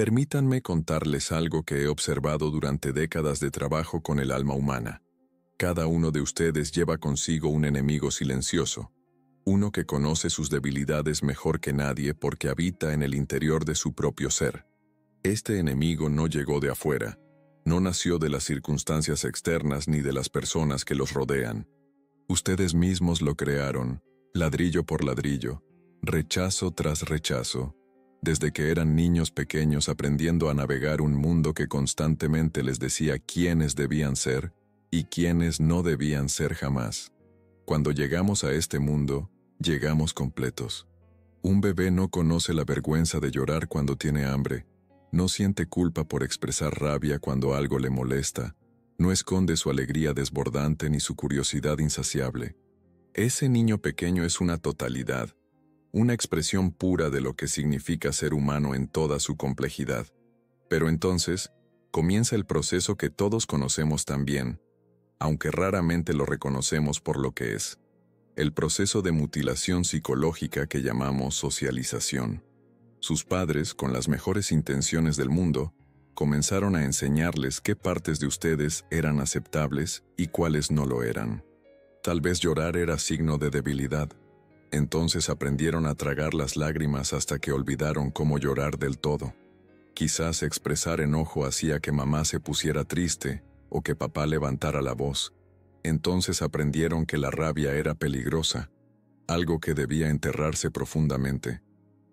Permítanme contarles algo que he observado durante décadas de trabajo con el alma humana. Cada uno de ustedes lleva consigo un enemigo silencioso, uno que conoce sus debilidades mejor que nadie porque habita en el interior de su propio ser. Este enemigo no llegó de afuera, no nació de las circunstancias externas ni de las personas que los rodean. Ustedes mismos lo crearon, ladrillo por ladrillo, rechazo tras rechazo, desde que eran niños pequeños aprendiendo a navegar un mundo que constantemente les decía quiénes debían ser y quiénes no debían ser jamás. Cuando llegamos a este mundo, llegamos completos. Un bebé no conoce la vergüenza de llorar cuando tiene hambre, no siente culpa por expresar rabia cuando algo le molesta, no esconde su alegría desbordante ni su curiosidad insaciable. Ese niño pequeño es una totalidad, una expresión pura de lo que significa ser humano en toda su complejidad. Pero entonces, comienza el proceso que todos conocemos también, aunque raramente lo reconocemos por lo que es: el proceso de mutilación psicológica que llamamos socialización. Sus padres, con las mejores intenciones del mundo, comenzaron a enseñarles qué partes de ustedes eran aceptables y cuáles no lo eran. Tal vez llorar era signo de debilidad. Entonces aprendieron a tragar las lágrimas hasta que olvidaron cómo llorar del todo. Quizás expresar enojo hacía que mamá se pusiera triste o que papá levantara la voz. Entonces aprendieron que la rabia era peligrosa, algo que debía enterrarse profundamente.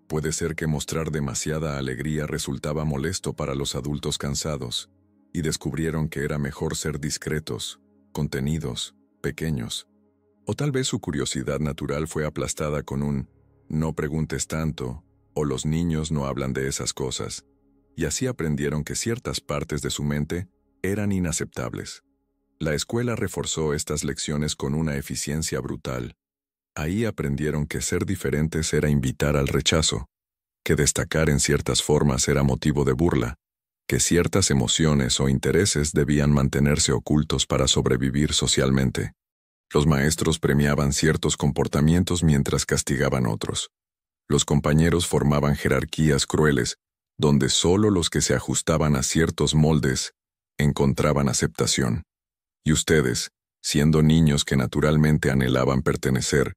Puede ser que mostrar demasiada alegría resultaba molesto para los adultos cansados, y descubrieron que era mejor ser discretos, contenidos, pequeños. O tal vez su curiosidad natural fue aplastada con un «no preguntes tanto» o «los niños no hablan de esas cosas», y así aprendieron que ciertas partes de su mente eran inaceptables. La escuela reforzó estas lecciones con una eficiencia brutal. Ahí aprendieron que ser diferentes era invitar al rechazo, que destacar en ciertas formas era motivo de burla, que ciertas emociones o intereses debían mantenerse ocultos para sobrevivir socialmente. Los maestros premiaban ciertos comportamientos mientras castigaban otros. Los compañeros formaban jerarquías crueles, donde solo los que se ajustaban a ciertos moldes encontraban aceptación. Y ustedes, siendo niños que naturalmente anhelaban pertenecer,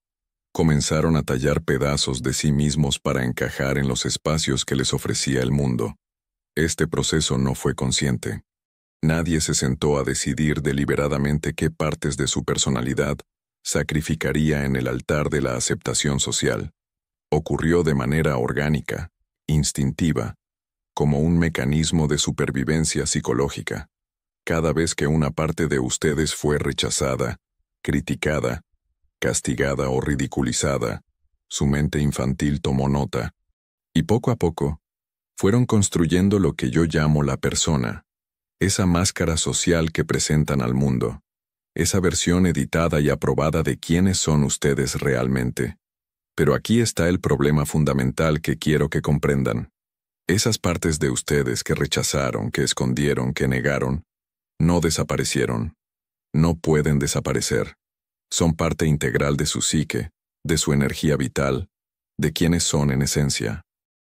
comenzaron a tallar pedazos de sí mismos para encajar en los espacios que les ofrecía el mundo. Este proceso no fue consciente. Nadie se sentó a decidir deliberadamente qué partes de su personalidad sacrificaría en el altar de la aceptación social. Ocurrió de manera orgánica, instintiva, como un mecanismo de supervivencia psicológica. Cada vez que una parte de ustedes fue rechazada, criticada, castigada o ridiculizada, su mente infantil tomó nota, y poco a poco, fueron construyendo lo que yo llamo la persona, esa máscara social que presentan al mundo, esa versión editada y aprobada de quiénes son ustedes realmente. Pero aquí está el problema fundamental que quiero que comprendan. Esas partes de ustedes que rechazaron, que escondieron, que negaron, no desaparecieron. No pueden desaparecer. Son parte integral de su psique, de su energía vital, de quienes son en esencia.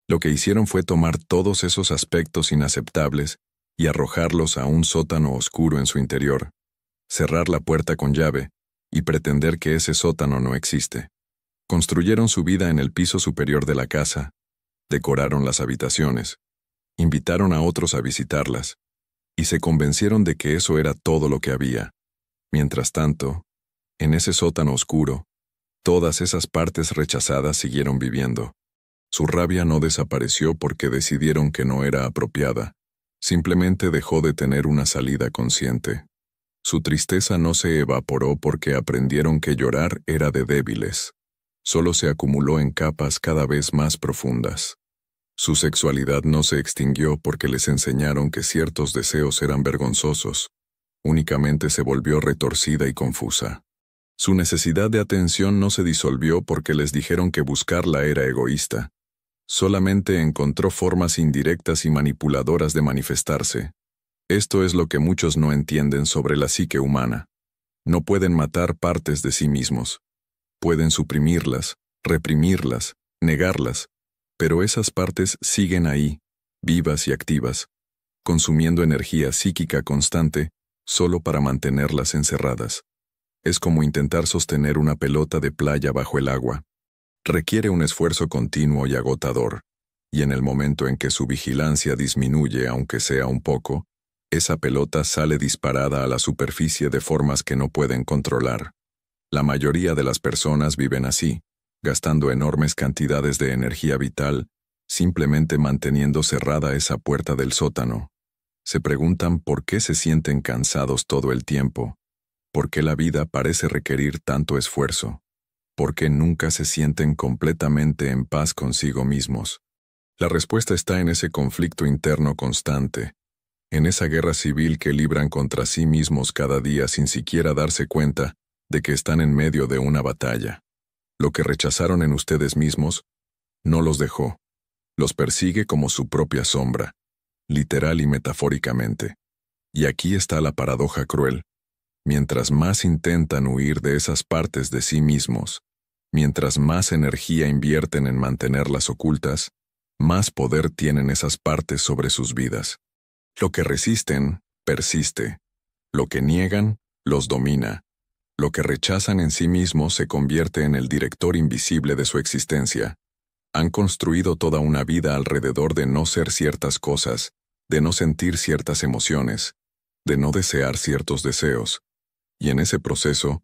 Lo que hicieron fue tomar todos esos aspectos inaceptables y arrojarlos a un sótano oscuro en su interior, cerrar la puerta con llave y pretender que ese sótano no existe. Construyeron su vida en el piso superior de la casa, decoraron las habitaciones, invitaron a otros a visitarlas, y se convencieron de que eso era todo lo que había. Mientras tanto, en ese sótano oscuro, todas esas partes rechazadas siguieron viviendo. Su rabia no desapareció porque decidieron que no era apropiada. Simplemente dejó de tener una salida consciente. Su tristeza no se evaporó porque aprendieron que llorar era de débiles. Solo se acumuló en capas cada vez más profundas. Su sexualidad no se extinguió porque les enseñaron que ciertos deseos eran vergonzosos. Únicamente se volvió retorcida y confusa. Su necesidad de atención no se disolvió porque les dijeron que buscarla era egoísta. Solamente encontró formas indirectas y manipuladoras de manifestarse. Esto es lo que muchos no entienden sobre la psique humana. No pueden matar partes de sí mismos. Pueden suprimirlas, reprimirlas, negarlas, pero esas partes siguen ahí, vivas y activas, consumiendo energía psíquica constante solo para mantenerlas encerradas. Es como intentar sostener una pelota de playa bajo el agua. Requiere un esfuerzo continuo y agotador, y en el momento en que su vigilancia disminuye, aunque sea un poco, esa pelota sale disparada a la superficie de formas que no pueden controlar. La mayoría de las personas viven así, gastando enormes cantidades de energía vital, simplemente manteniendo cerrada esa puerta del sótano. Se preguntan por qué se sienten cansados todo el tiempo, por qué la vida parece requerir tanto esfuerzo, por qué nunca se sienten completamente en paz consigo mismos. La respuesta está en ese conflicto interno constante, en esa guerra civil que libran contra sí mismos cada día sin siquiera darse cuenta de que están en medio de una batalla. Lo que rechazaron en ustedes mismos no los dejó, los persigue como su propia sombra, literal y metafóricamente. Y aquí está la paradoja cruel. Mientras más intentan huir de esas partes de sí mismos, mientras más energía invierten en mantenerlas ocultas, más poder tienen esas partes sobre sus vidas. Lo que resisten, persiste. Lo que niegan, los domina. Lo que rechazan en sí mismos se convierte en el director invisible de su existencia. Han construido toda una vida alrededor de no ser ciertas cosas, de no sentir ciertas emociones, de no desear ciertos deseos. Y en ese proceso,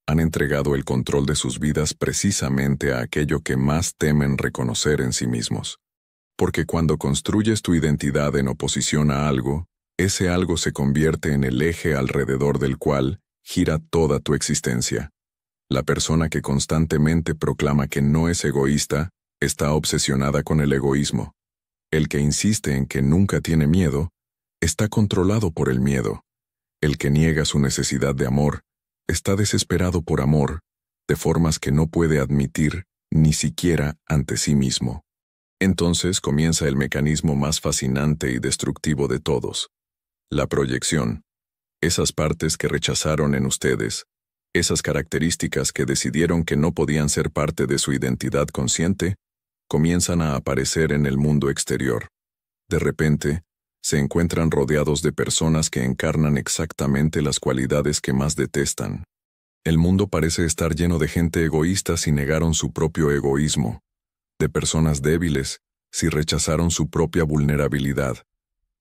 han entregado el control de sus vidas precisamente a aquello que más temen reconocer en sí mismos. Porque cuando construyes tu identidad en oposición a algo, ese algo se convierte en el eje alrededor del cual gira toda tu existencia. La persona que constantemente proclama que no es egoísta, está obsesionada con el egoísmo. El que insiste en que nunca tiene miedo, está controlado por el miedo. El que niega su necesidad de amor, está desesperado por amor, de formas que no puede admitir ni siquiera ante sí mismo. Entonces comienza el mecanismo más fascinante y destructivo de todos. La proyección. Esas partes que rechazaron en ustedes, esas características que decidieron que no podían ser parte de su identidad consciente, comienzan a aparecer en el mundo exterior. De repente, se encuentran rodeados de personas que encarnan exactamente las cualidades que más detestan. El mundo parece estar lleno de gente egoísta si negaron su propio egoísmo, de personas débiles si rechazaron su propia vulnerabilidad,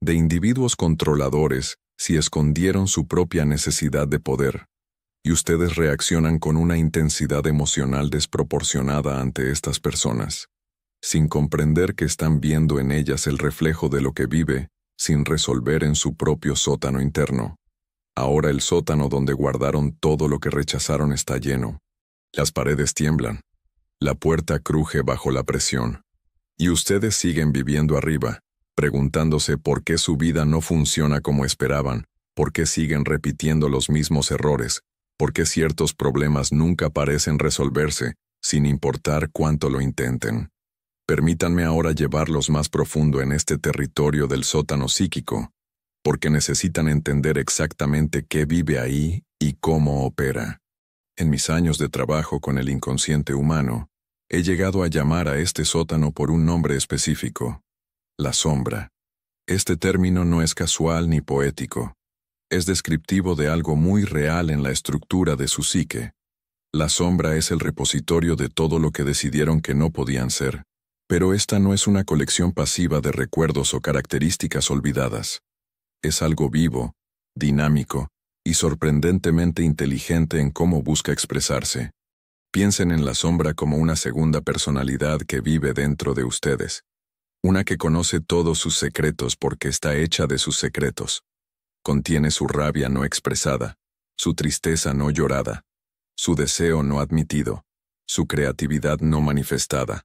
de individuos controladores si escondieron su propia necesidad de poder. Y ustedes reaccionan con una intensidad emocional desproporcionada ante estas personas, sin comprender que están viendo en ellas el reflejo de lo que vive, sin resolver en su propio sótano interno. Ahora el sótano donde guardaron todo lo que rechazaron está lleno. Las paredes tiemblan. La puerta cruje bajo la presión. Y ustedes siguen viviendo arriba, preguntándose por qué su vida no funciona como esperaban, por qué siguen repitiendo los mismos errores, por qué ciertos problemas nunca parecen resolverse, sin importar cuánto lo intenten. Permítanme ahora llevarlos más profundo en este territorio del sótano psíquico, porque necesitan entender exactamente qué vive ahí y cómo opera. En mis años de trabajo con el inconsciente humano, he llegado a llamar a este sótano por un nombre específico: la sombra. Este término no es casual ni poético. Es descriptivo de algo muy real en la estructura de su psique. La sombra es el repositorio de todo lo que decidieron que no podían ser. Pero esta no es una colección pasiva de recuerdos o características olvidadas. Es algo vivo, dinámico y sorprendentemente inteligente en cómo busca expresarse. Piensen en la sombra como una segunda personalidad que vive dentro de ustedes. Una que conoce todos sus secretos porque está hecha de sus secretos. Contiene su rabia no expresada, su tristeza no llorada, su deseo no admitido, su creatividad no manifestada,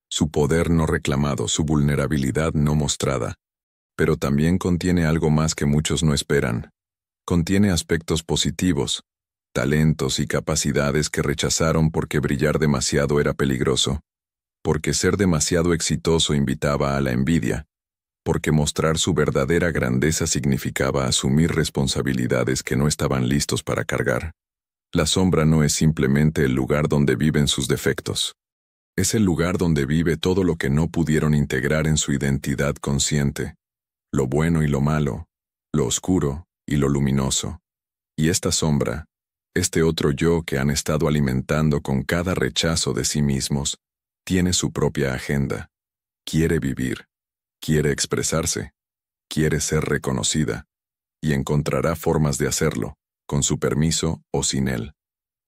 su poder no reclamado, su vulnerabilidad no mostrada. Pero también contiene algo más que muchos no esperan. Contiene aspectos positivos, talentos y capacidades que rechazaron porque brillar demasiado era peligroso, porque ser demasiado exitoso invitaba a la envidia, porque mostrar su verdadera grandeza significaba asumir responsabilidades que no estaban listos para cargar. La sombra no es simplemente el lugar donde viven sus defectos. Es el lugar donde vive todo lo que no pudieron integrar en su identidad consciente, lo bueno y lo malo, lo oscuro y lo luminoso. Y esta sombra, este otro yo que han estado alimentando con cada rechazo de sí mismos, tiene su propia agenda. Quiere vivir, quiere expresarse, quiere ser reconocida, y encontrará formas de hacerlo, con su permiso o sin él.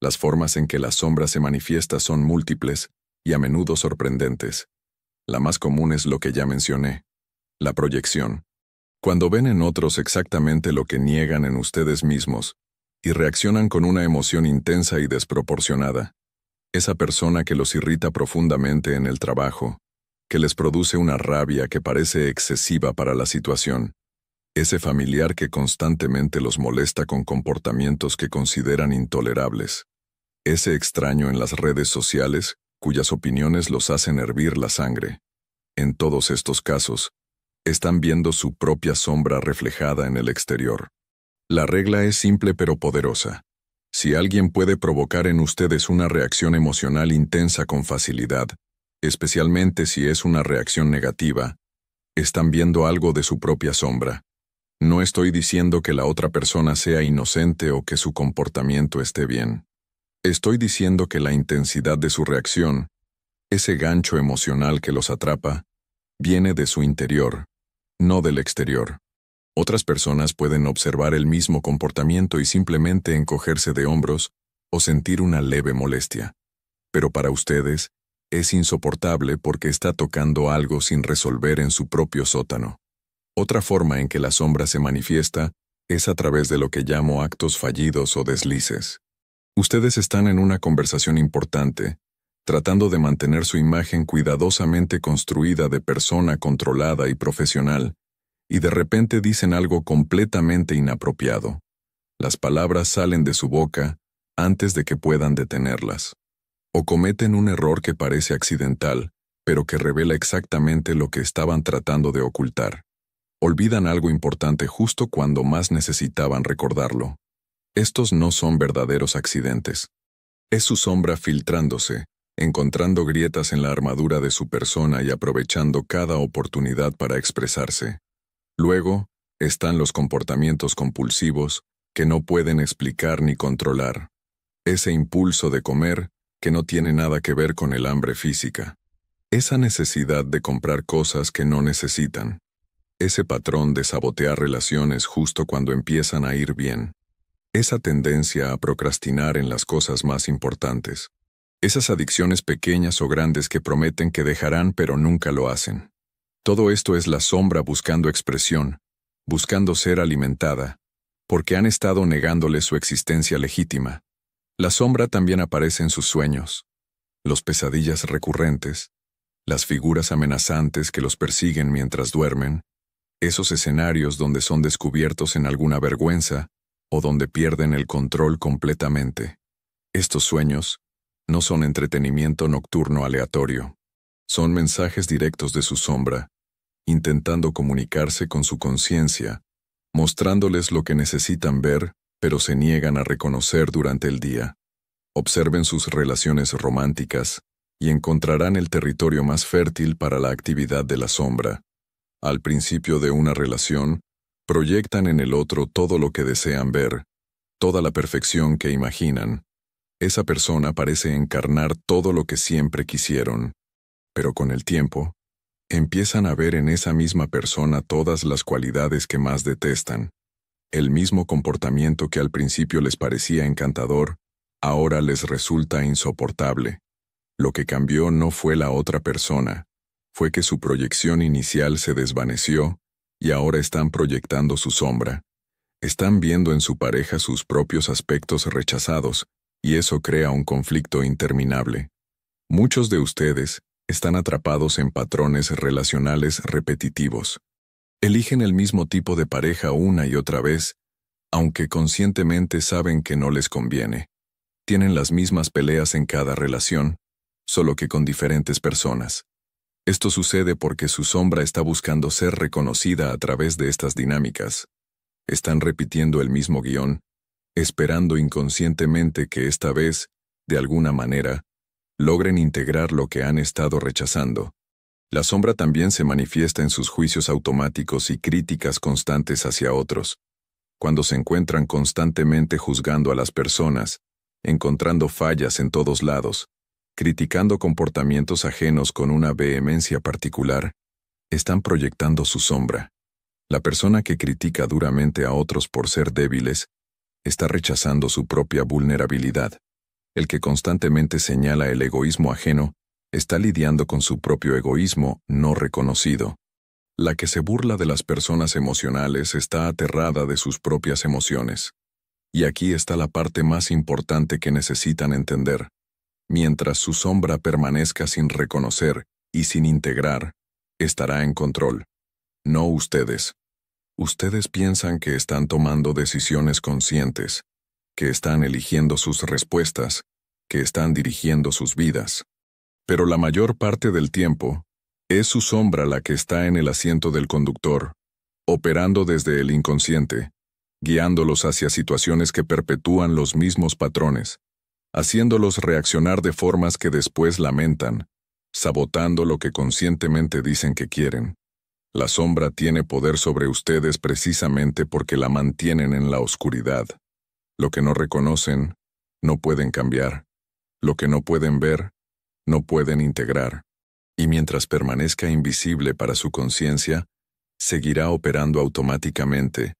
Las formas en que la sombra se manifiesta son múltiples y a menudo sorprendentes. La más común es lo que ya mencioné, la proyección. Cuando ven en otros exactamente lo que niegan en ustedes mismos, y reaccionan con una emoción intensa y desproporcionada. Esa persona que los irrita profundamente en el trabajo, que les produce una rabia que parece excesiva para la situación. Ese familiar que constantemente los molesta con comportamientos que consideran intolerables. Ese extraño en las redes sociales, cuyas opiniones los hacen hervir la sangre. En todos estos casos, están viendo su propia sombra reflejada en el exterior. La regla es simple pero poderosa. Si alguien puede provocar en ustedes una reacción emocional intensa con facilidad, especialmente si es una reacción negativa, están viendo algo de su propia sombra. No estoy diciendo que la otra persona sea inocente o que su comportamiento esté bien. Estoy diciendo que la intensidad de su reacción, ese gancho emocional que los atrapa, viene de su interior, no del exterior. Otras personas pueden observar el mismo comportamiento y simplemente encogerse de hombros o sentir una leve molestia. Pero para ustedes, es insoportable porque está tocando algo sin resolver en su propio sótano. Otra forma en que la sombra se manifiesta es a través de lo que llamo actos fallidos o deslices. Ustedes están en una conversación importante, tratando de mantener su imagen cuidadosamente construida de persona controlada y profesional, y de repente dicen algo completamente inapropiado. Las palabras salen de su boca antes de que puedan detenerlas. O cometen un error que parece accidental, pero que revela exactamente lo que estaban tratando de ocultar. Olvidan algo importante justo cuando más necesitaban recordarlo. Estos no son verdaderos accidentes. Es su sombra filtrándose, encontrando grietas en la armadura de su persona y aprovechando cada oportunidad para expresarse. Luego, están los comportamientos compulsivos que no pueden explicar ni controlar. Ese impulso de comer que no tiene nada que ver con el hambre física. Esa necesidad de comprar cosas que no necesitan. Ese patrón de sabotear relaciones justo cuando empiezan a ir bien. Esa tendencia a procrastinar en las cosas más importantes. Esas adicciones pequeñas o grandes que prometen que dejarán pero nunca lo hacen. Todo esto es la sombra buscando expresión, buscando ser alimentada, porque han estado negándole su existencia legítima. La sombra también aparece en sus sueños, los pesadillas recurrentes, las figuras amenazantes que los persiguen mientras duermen, esos escenarios donde son descubiertos en alguna vergüenza o donde pierden el control completamente. Estos sueños no son entretenimiento nocturno aleatorio, son mensajes directos de su sombra, intentando comunicarse con su conciencia, mostrándoles lo que necesitan ver, pero se niegan a reconocer durante el día. Observen sus relaciones románticas y encontrarán el territorio más fértil para la actividad de la sombra. Al principio de una relación, proyectan en el otro todo lo que desean ver, toda la perfección que imaginan. Esa persona parece encarnar todo lo que siempre quisieron, pero con el tiempo, empiezan a ver en esa misma persona todas las cualidades que más detestan. El mismo comportamiento que al principio les parecía encantador, ahora les resulta insoportable. Lo que cambió no fue la otra persona, fue que su proyección inicial se desvaneció y ahora están proyectando su sombra. Están viendo en su pareja sus propios aspectos rechazados, y eso crea un conflicto interminable. Muchos de ustedes están atrapados en patrones relacionales repetitivos. Eligen el mismo tipo de pareja una y otra vez, aunque conscientemente saben que no les conviene. Tienen las mismas peleas en cada relación, solo que con diferentes personas. Esto sucede porque su sombra está buscando ser reconocida a través de estas dinámicas. Están repitiendo el mismo guión, esperando inconscientemente que esta vez, de alguna manera, logren integrar lo que han estado rechazando. La sombra también se manifiesta en sus juicios automáticos y críticas constantes hacia otros, cuando se encuentran constantemente juzgando a las personas, encontrando fallas en todos lados, criticando comportamientos ajenos con una vehemencia particular, están proyectando su sombra. La persona que critica duramente a otros por ser débiles está rechazando su propia vulnerabilidad. El que constantemente señala el egoísmo ajeno está lidiando con su propio egoísmo no reconocido. La que se burla de las personas emocionales está aterrada de sus propias emociones. Y aquí está la parte más importante que necesitan entender. Mientras su sombra permanezca sin reconocer y sin integrar, estará en control. No ustedes. Ustedes piensan que están tomando decisiones conscientes, que están eligiendo sus respuestas, que están dirigiendo sus vidas. Pero la mayor parte del tiempo, es su sombra la que está en el asiento del conductor, operando desde el inconsciente, guiándolos hacia situaciones que perpetúan los mismos patrones, haciéndolos reaccionar de formas que después lamentan, sabotando lo que conscientemente dicen que quieren. La sombra tiene poder sobre ustedes precisamente porque la mantienen en la oscuridad. Lo que no reconocen, no pueden cambiar. Lo que no pueden ver, no pueden integrar. Y mientras permanezca invisible para su conciencia, seguirá operando automáticamente,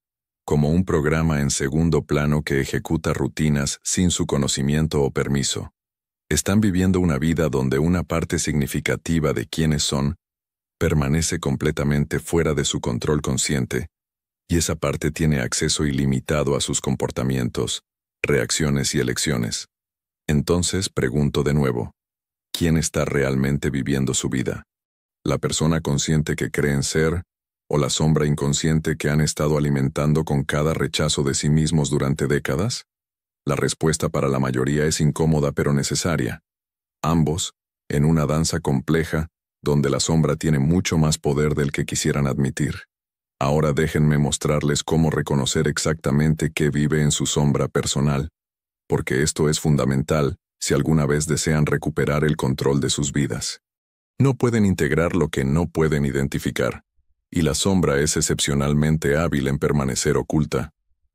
como un programa en segundo plano que ejecuta rutinas sin su conocimiento o permiso. Están viviendo una vida donde una parte significativa de quiénes son permanece completamente fuera de su control consciente, y esa parte tiene acceso ilimitado a sus comportamientos, reacciones y elecciones. Entonces pregunto de nuevo, ¿quién está realmente viviendo su vida? ¿La persona consciente que creen ser, o la sombra inconsciente que han estado alimentando con cada rechazo de sí mismos durante décadas? La respuesta para la mayoría es incómoda pero necesaria. Ambos, en una danza compleja, donde la sombra tiene mucho más poder del que quisieran admitir. Ahora déjenme mostrarles cómo reconocer exactamente qué vive en su sombra personal, porque esto es fundamental si alguna vez desean recuperar el control de sus vidas. No pueden integrar lo que no pueden identificar, y la sombra es excepcionalmente hábil en permanecer oculta.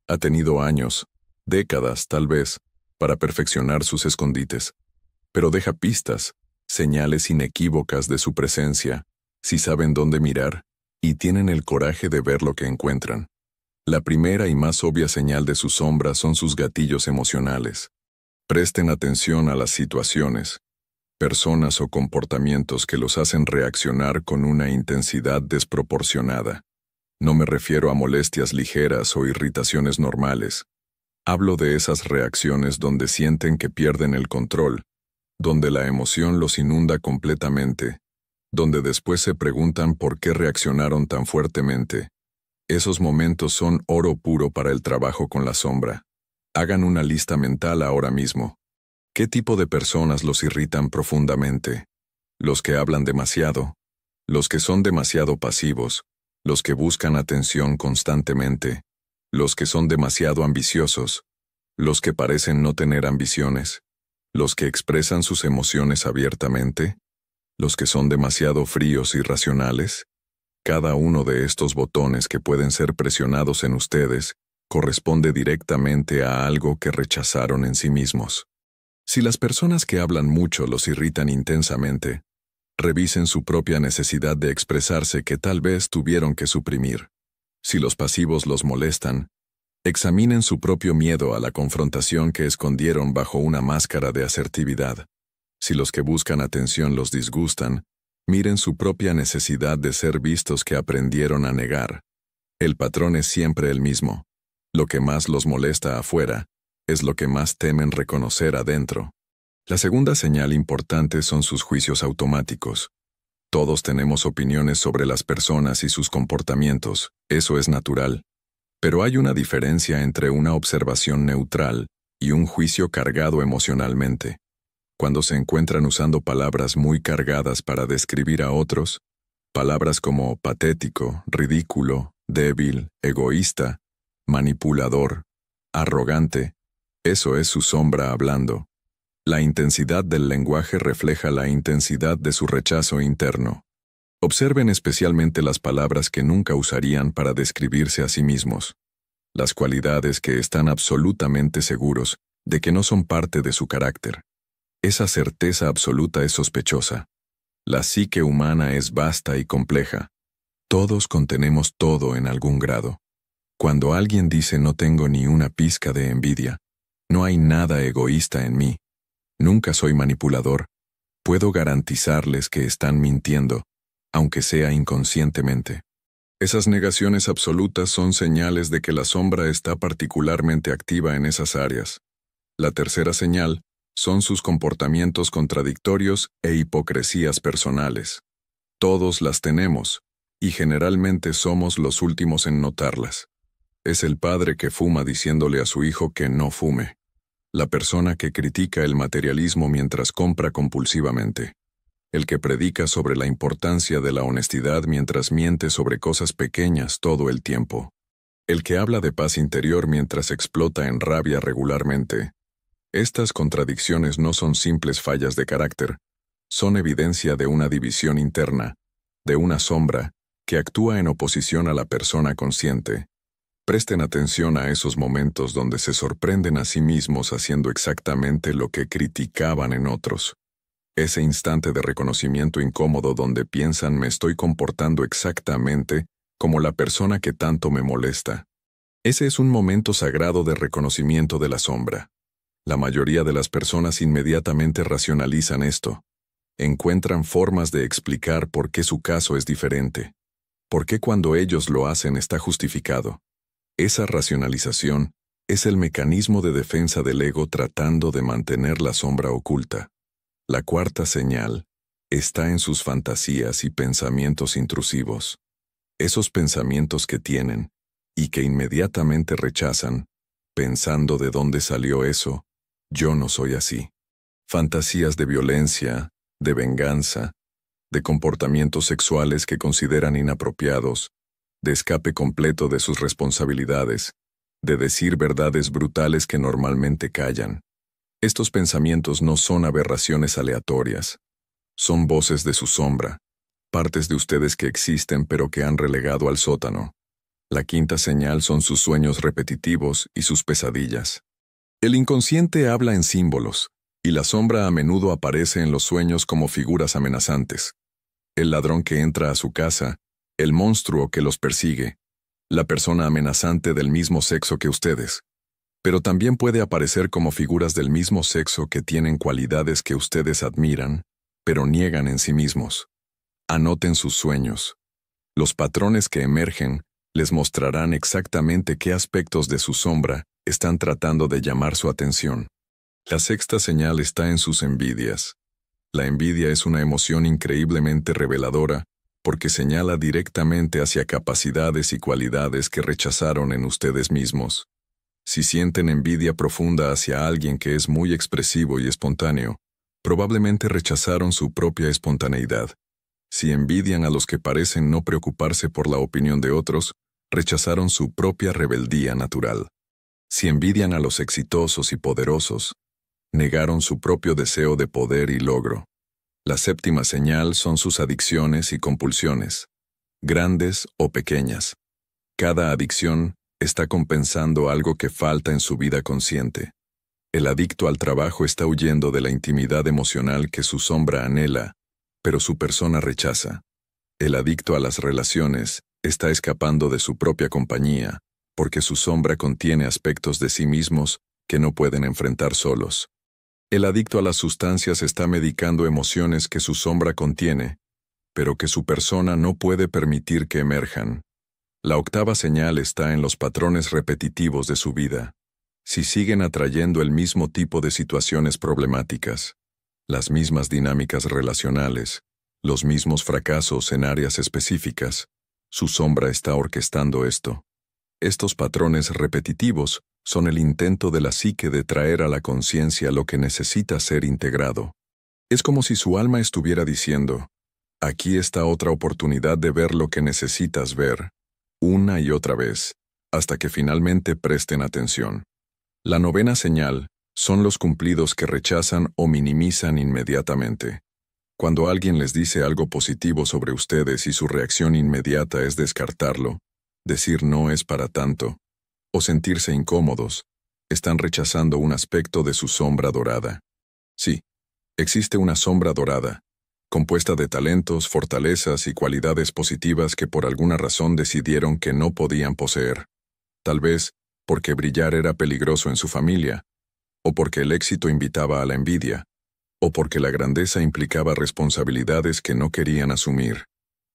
Ha tenido años, décadas tal vez, para perfeccionar sus escondites, pero deja pistas, señales inequívocas de su presencia, si saben dónde mirar, y tienen el coraje de ver lo que encuentran. La primera y más obvia señal de su sombra son sus gatillos emocionales. Presten atención a las situaciones, personas o comportamientos que los hacen reaccionar con una intensidad desproporcionada. No me refiero a molestias ligeras o irritaciones normales. Hablo de esas reacciones donde sienten que pierden el control, donde la emoción los inunda completamente, donde después se preguntan por qué reaccionaron tan fuertemente. Esos momentos son oro puro para el trabajo con la sombra. Hagan una lista mental ahora mismo. ¿Qué tipo de personas los irritan profundamente? Los que hablan demasiado, los que son demasiado pasivos, los que buscan atención constantemente, los que son demasiado ambiciosos, los que parecen no tener ambiciones, los que expresan sus emociones abiertamente, los que son demasiado fríos y racionales. Cada uno de estos botones que pueden ser presionados en ustedes corresponde directamente a algo que rechazaron en sí mismos. Si las personas que hablan mucho los irritan intensamente, revisen su propia necesidad de expresarse que tal vez tuvieron que suprimir. Si los pasivos los molestan, examinen su propio miedo a la confrontación que escondieron bajo una máscara de asertividad. Si los que buscan atención los disgustan, miren su propia necesidad de ser vistos que aprendieron a negar. El patrón es siempre el mismo. Lo que más los molesta afuera es lo que más temen reconocer adentro. La segunda señal importante son sus juicios automáticos. Todos tenemos opiniones sobre las personas y sus comportamientos, eso es natural. Pero hay una diferencia entre una observación neutral y un juicio cargado emocionalmente. Cuando se encuentran usando palabras muy cargadas para describir a otros, palabras como patético, ridículo, débil, egoísta, manipulador, arrogante, eso es su sombra hablando. La intensidad del lenguaje refleja la intensidad de su rechazo interno. Observen especialmente las palabras que nunca usarían para describirse a sí mismos, las cualidades que están absolutamente seguros de que no son parte de su carácter. Esa certeza absoluta es sospechosa. La psique humana es vasta y compleja. Todos contenemos todo en algún grado. Cuando alguien dice no tengo ni una pizca de envidia, no hay nada egoísta en mí, nunca soy manipulador, puedo garantizarles que están mintiendo, aunque sea inconscientemente. Esas negaciones absolutas son señales de que la sombra está particularmente activa en esas áreas. La tercera señal son sus comportamientos contradictorios e hipocresías personales. Todos las tenemos, y generalmente somos los últimos en notarlas. Es el padre que fuma diciéndole a su hijo que no fume. La persona que critica el materialismo mientras compra compulsivamente. El que predica sobre la importancia de la honestidad mientras miente sobre cosas pequeñas todo el tiempo. El que habla de paz interior mientras explota en rabia regularmente. Estas contradicciones no son simples fallas de carácter, son evidencia de una división interna, de una sombra, que actúa en oposición a la persona consciente. Presten atención a esos momentos donde se sorprenden a sí mismos haciendo exactamente lo que criticaban en otros. Ese instante de reconocimiento incómodo donde piensan me estoy comportando exactamente como la persona que tanto me molesta. Ese es un momento sagrado de reconocimiento de la sombra. La mayoría de las personas inmediatamente racionalizan esto. Encuentran formas de explicar por qué su caso es diferente. Por qué cuando ellos lo hacen está justificado. Esa racionalización es el mecanismo de defensa del ego tratando de mantener la sombra oculta. La cuarta señal está en sus fantasías y pensamientos intrusivos. Esos pensamientos que tienen y que inmediatamente rechazan, pensando de dónde salió eso, yo no soy así. Fantasías de violencia, de venganza, de comportamientos sexuales que consideran inapropiados, de escape completo de sus responsabilidades, de decir verdades brutales que normalmente callan. Estos pensamientos no son aberraciones aleatorias. Son voces de su sombra, partes de ustedes que existen pero que han relegado al sótano. La quinta señal son sus sueños repetitivos y sus pesadillas. El inconsciente habla en símbolos, y la sombra a menudo aparece en los sueños como figuras amenazantes. El ladrón que entra a su casa, el monstruo que los persigue, la persona amenazante del mismo sexo que ustedes. Pero también puede aparecer como figuras del mismo sexo que tienen cualidades que ustedes admiran, pero niegan en sí mismos. Anoten sus sueños. Los patrones que emergen les mostrarán exactamente qué aspectos de su sombra están tratando de llamar su atención. La sexta señal está en sus envidias. La envidia es una emoción increíblemente reveladora porque señala directamente hacia capacidades y cualidades que rechazaron en ustedes mismos. Si sienten envidia profunda hacia alguien que es muy expresivo y espontáneo, probablemente rechazaron su propia espontaneidad. Si envidian a los que parecen no preocuparse por la opinión de otros, rechazaron su propia rebeldía natural. Si envidian a los exitosos y poderosos, negaron su propio deseo de poder y logro. La séptima señal son sus adicciones y compulsiones, grandes o pequeñas. Cada adicción está compensando algo que falta en su vida consciente. El adicto al trabajo está huyendo de la intimidad emocional que su sombra anhela, pero su persona rechaza. El adicto a las relaciones está escapando de su propia compañía, porque su sombra contiene aspectos de sí mismos que no pueden enfrentar solos. El adicto a las sustancias está medicando emociones que su sombra contiene, pero que su persona no puede permitir que emerjan. La octava señal está en los patrones repetitivos de su vida. Si siguen atrayendo el mismo tipo de situaciones problemáticas, las mismas dinámicas relacionales, los mismos fracasos en áreas específicas, su sombra está orquestando esto. Estos patrones repetitivos son el intento de la psique de traer a la conciencia lo que necesita ser integrado. Es como si su alma estuviera diciendo, aquí está otra oportunidad de ver lo que necesitas ver, una y otra vez, hasta que finalmente presten atención. La novena señal Son los cumplidos que rechazan o minimizan inmediatamente. Cuando alguien les dice algo positivo sobre ustedes y su reacción inmediata es descartarlo, decir no es para tanto, o sentirse incómodos, están rechazando un aspecto de su sombra dorada. Sí, existe una sombra dorada, compuesta de talentos, fortalezas y cualidades positivas que por alguna razón decidieron que no podían poseer. Tal vez porque brillar era peligroso en su familia, o porque el éxito invitaba a la envidia, o porque la grandeza implicaba responsabilidades que no querían asumir.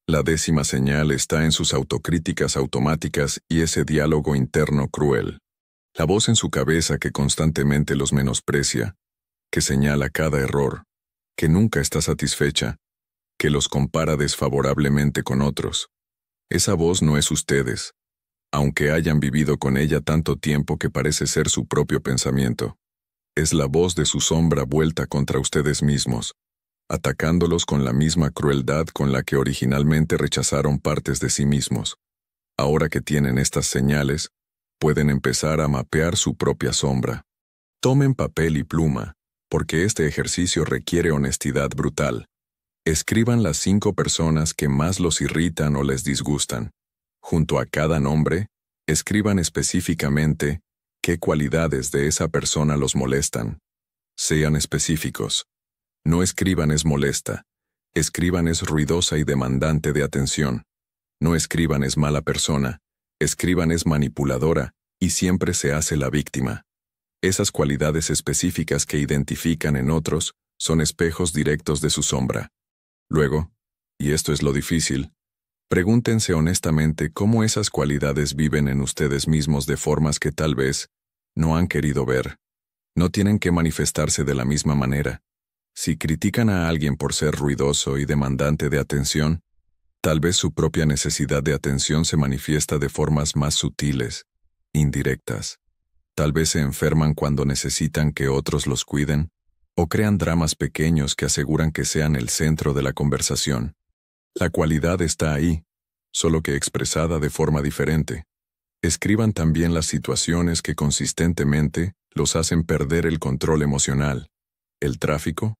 La 10ª señal está en sus autocríticas automáticas y ese diálogo interno cruel. La voz en su cabeza que constantemente los menosprecia, que señala cada error, que nunca está satisfecha, que los compara desfavorablemente con otros. Esa voz no es ustedes, aunque hayan vivido con ella tanto tiempo que parece ser su propio pensamiento. Es la voz de su sombra vuelta contra ustedes mismos, atacándolos con la misma crueldad con la que originalmente rechazaron partes de sí mismos. Ahora que tienen estas señales, pueden empezar a mapear su propia sombra. Tomen papel y pluma, porque este ejercicio requiere honestidad brutal. Escriban las 5 personas que más los irritan o les disgustan. Junto a cada nombre, escriban específicamente qué cualidades de esa persona los molestan. Sean específicos. No escriban es molesta. Escriban es ruidosa y demandante de atención. No escriban es mala persona. Escriban es manipuladora y siempre se hace la víctima. Esas cualidades específicas que identifican en otros son espejos directos de su sombra. Luego, y esto es lo difícil, pregúntense honestamente cómo esas cualidades viven en ustedes mismos de formas que tal vez no han querido ver. No tienen que manifestarse de la misma manera. Si critican a alguien por ser ruidoso y demandante de atención, tal vez su propia necesidad de atención se manifiesta de formas más sutiles, indirectas. Tal vez se enferman cuando necesitan que otros los cuiden, o crean dramas pequeños que aseguran que sean el centro de la conversación. La cualidad está ahí, solo que expresada de forma diferente. Escriban también las situaciones que consistentemente los hacen perder el control emocional. El tráfico,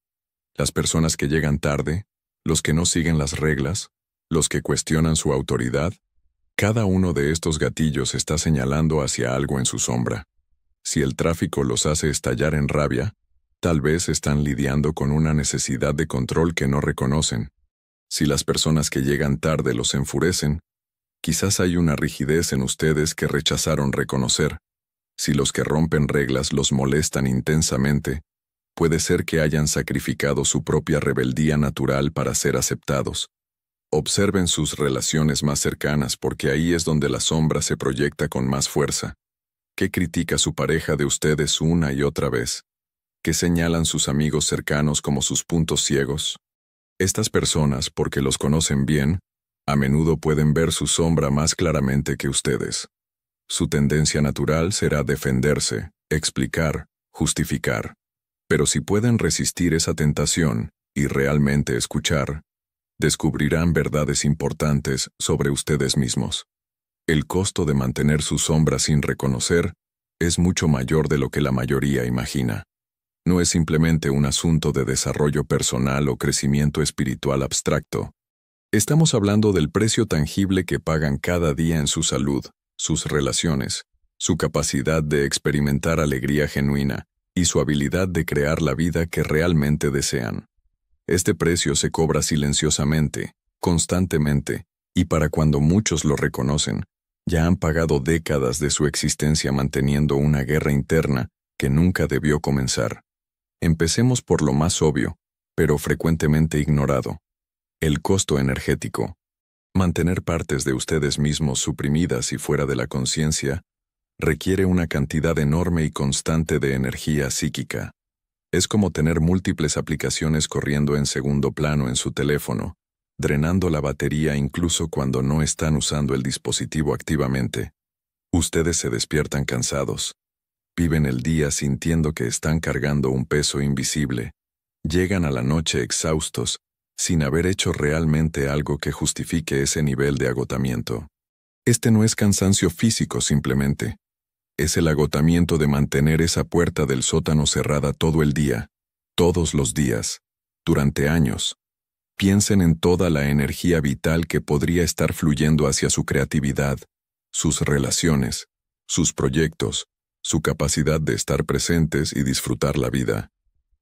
las personas que llegan tarde, los que no siguen las reglas, los que cuestionan su autoridad. Cada uno de estos gatillos está señalando hacia algo en su sombra. Si el tráfico los hace estallar en rabia, tal vez están lidiando con una necesidad de control que no reconocen. Si las personas que llegan tarde los enfurecen, quizás hay una rigidez en ustedes que rechazaron reconocer. Si los que rompen reglas los molestan intensamente, puede ser que hayan sacrificado su propia rebeldía natural para ser aceptados. Observen sus relaciones más cercanas porque ahí es donde la sombra se proyecta con más fuerza. ¿Qué critica su pareja de ustedes una y otra vez? ¿Qué señalan sus amigos cercanos como sus puntos ciegos? Estas personas, porque los conocen bien, a menudo pueden ver su sombra más claramente que ustedes. Su tendencia natural será defenderse, explicar, justificar. Pero si pueden resistir esa tentación y realmente escuchar, descubrirán verdades importantes sobre ustedes mismos. El costo de mantener su sombra sin reconocer es mucho mayor de lo que la mayoría imagina. No es simplemente un asunto de desarrollo personal o crecimiento espiritual abstracto. Estamos hablando del precio tangible que pagan cada día en su salud, sus relaciones, su capacidad de experimentar alegría genuina y su habilidad de crear la vida que realmente desean. Este precio se cobra silenciosamente, constantemente, y para cuando muchos lo reconocen, ya han pagado décadas de su existencia manteniendo una guerra interna que nunca debió comenzar. Empecemos por lo más obvio, pero frecuentemente ignorado: el costo energético. Mantener partes de ustedes mismos suprimidas y fuera de la conciencia requiere una cantidad enorme y constante de energía psíquica. Es como tener múltiples aplicaciones corriendo en segundo plano en su teléfono, drenando la batería incluso cuando no están usando el dispositivo activamente. Ustedes se despiertan cansados. Viven el día sintiendo que están cargando un peso invisible. Llegan a la noche exhaustos, sin haber hecho realmente algo que justifique ese nivel de agotamiento. Este no es cansancio físico simplemente. Es el agotamiento de mantener esa puerta del sótano cerrada todo el día, todos los días, durante años. Piensen en toda la energía vital que podría estar fluyendo hacia su creatividad, sus relaciones, sus proyectos, su capacidad de estar presentes y disfrutar la vida.